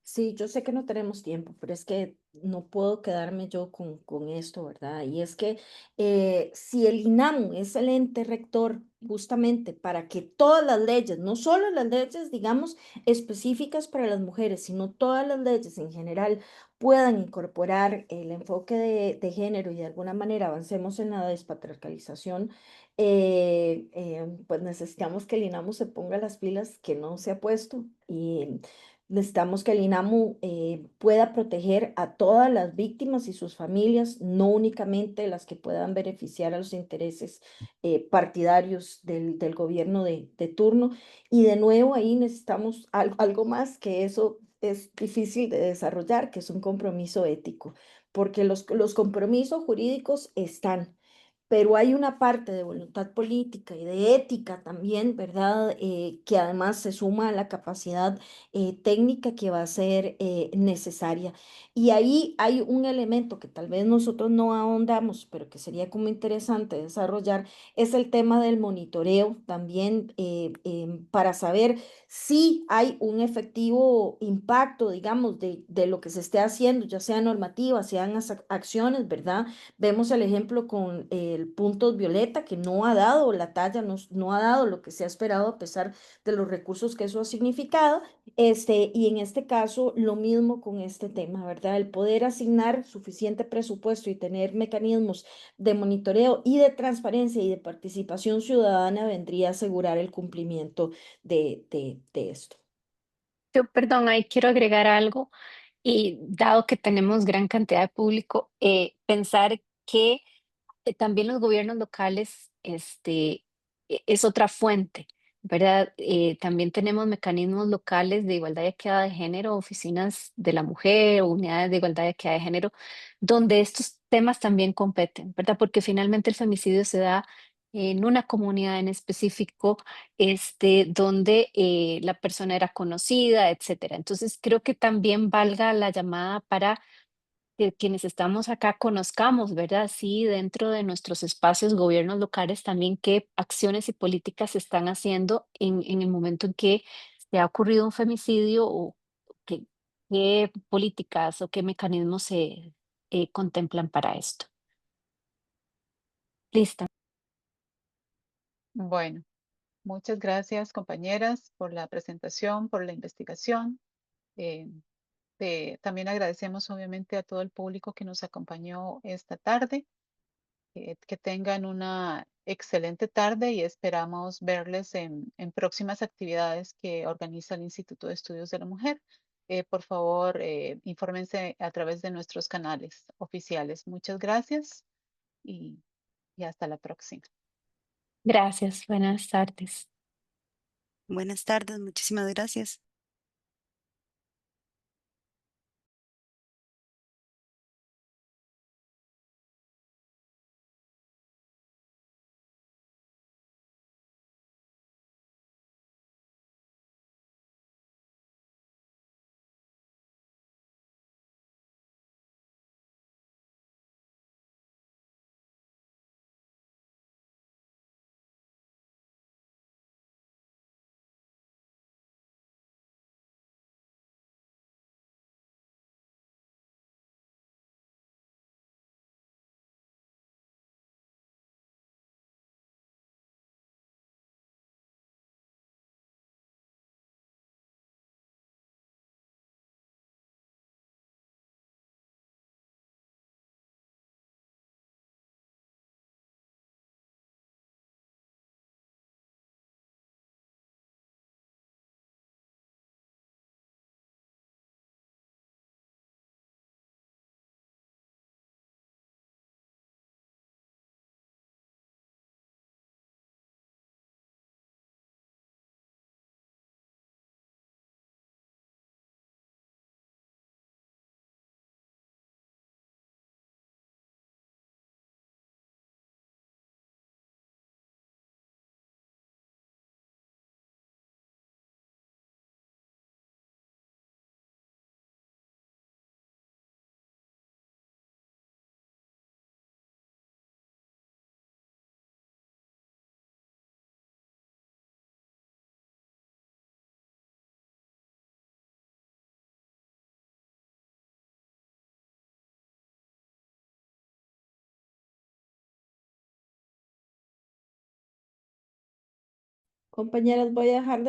Sí, yo sé que no tenemos tiempo, pero es que no puedo quedarme yo con esto, ¿verdad? Y es que si el INAMU es el ente rector justamente para que todas las leyes, no solo las leyes, digamos, específicas para las mujeres, sino todas las leyes en general puedan incorporar el enfoque de género y de alguna manera avancemos en la despatriarcalización, pues necesitamos que el INAMU se ponga las pilas que no se ha puesto y necesitamos que el INAMU pueda proteger a todas las víctimas y sus familias, no únicamente las que puedan beneficiar a los intereses partidarios del gobierno de turno. Y de nuevo ahí necesitamos algo más que eso es difícil de desarrollar, que es un compromiso ético, porque los compromisos jurídicos están, pero hay una parte de voluntad política y de ética también, ¿verdad? Que además se suma a la capacidad técnica que va a ser necesaria. Y ahí hay un elemento que tal vez nosotros no ahondamos, pero que sería como interesante desarrollar, es el tema del monitoreo también, para saber si hay un efectivo impacto, digamos, de lo que se esté haciendo, ya sea normativa, sean acciones, ¿verdad? Vemos el ejemplo con el Puntos Violeta, que no ha dado la talla, no ha dado lo que se ha esperado a pesar de los recursos que eso ha significado. Y en este caso, lo mismo con este tema, ¿verdad? El poder asignar suficiente presupuesto y tener mecanismos de monitoreo y de transparencia y de participación ciudadana vendría a asegurar el cumplimiento de esto. Yo, perdón, ahí quiero agregar algo. Y dado que tenemos gran cantidad de público, pensar que también los gobiernos locales es otra fuente, ¿verdad? También tenemos mecanismos locales de igualdad y equidad de género, oficinas de la mujer o unidades de igualdad y equidad de género, donde estos temas también competen, ¿verdad? Porque finalmente el femicidio se da en una comunidad en específico, donde la persona era conocida, etcétera. Entonces, creo que también valga la llamada para que quienes estamos acá conozcamos, ¿verdad? Sí, dentro de nuestros espacios, gobiernos locales, también qué acciones y políticas se están haciendo en el momento en que se ha ocurrido un femicidio o qué, qué políticas o qué mecanismos se contemplan para esto. Lista. Bueno, muchas gracias, compañeras, por la presentación, por la investigación. Eh, También agradecemos obviamente a todo el público que nos acompañó esta tarde. Que tengan una excelente tarde y esperamos verles en próximas actividades que organiza el Instituto de Estudios de la Mujer. Por favor, infórmense a través de nuestros canales oficiales. Muchas gracias y, y hasta la próxima. Gracias, buenas tardes. Buenas tardes, muchísimas gracias. Compañeras, voy a dejar de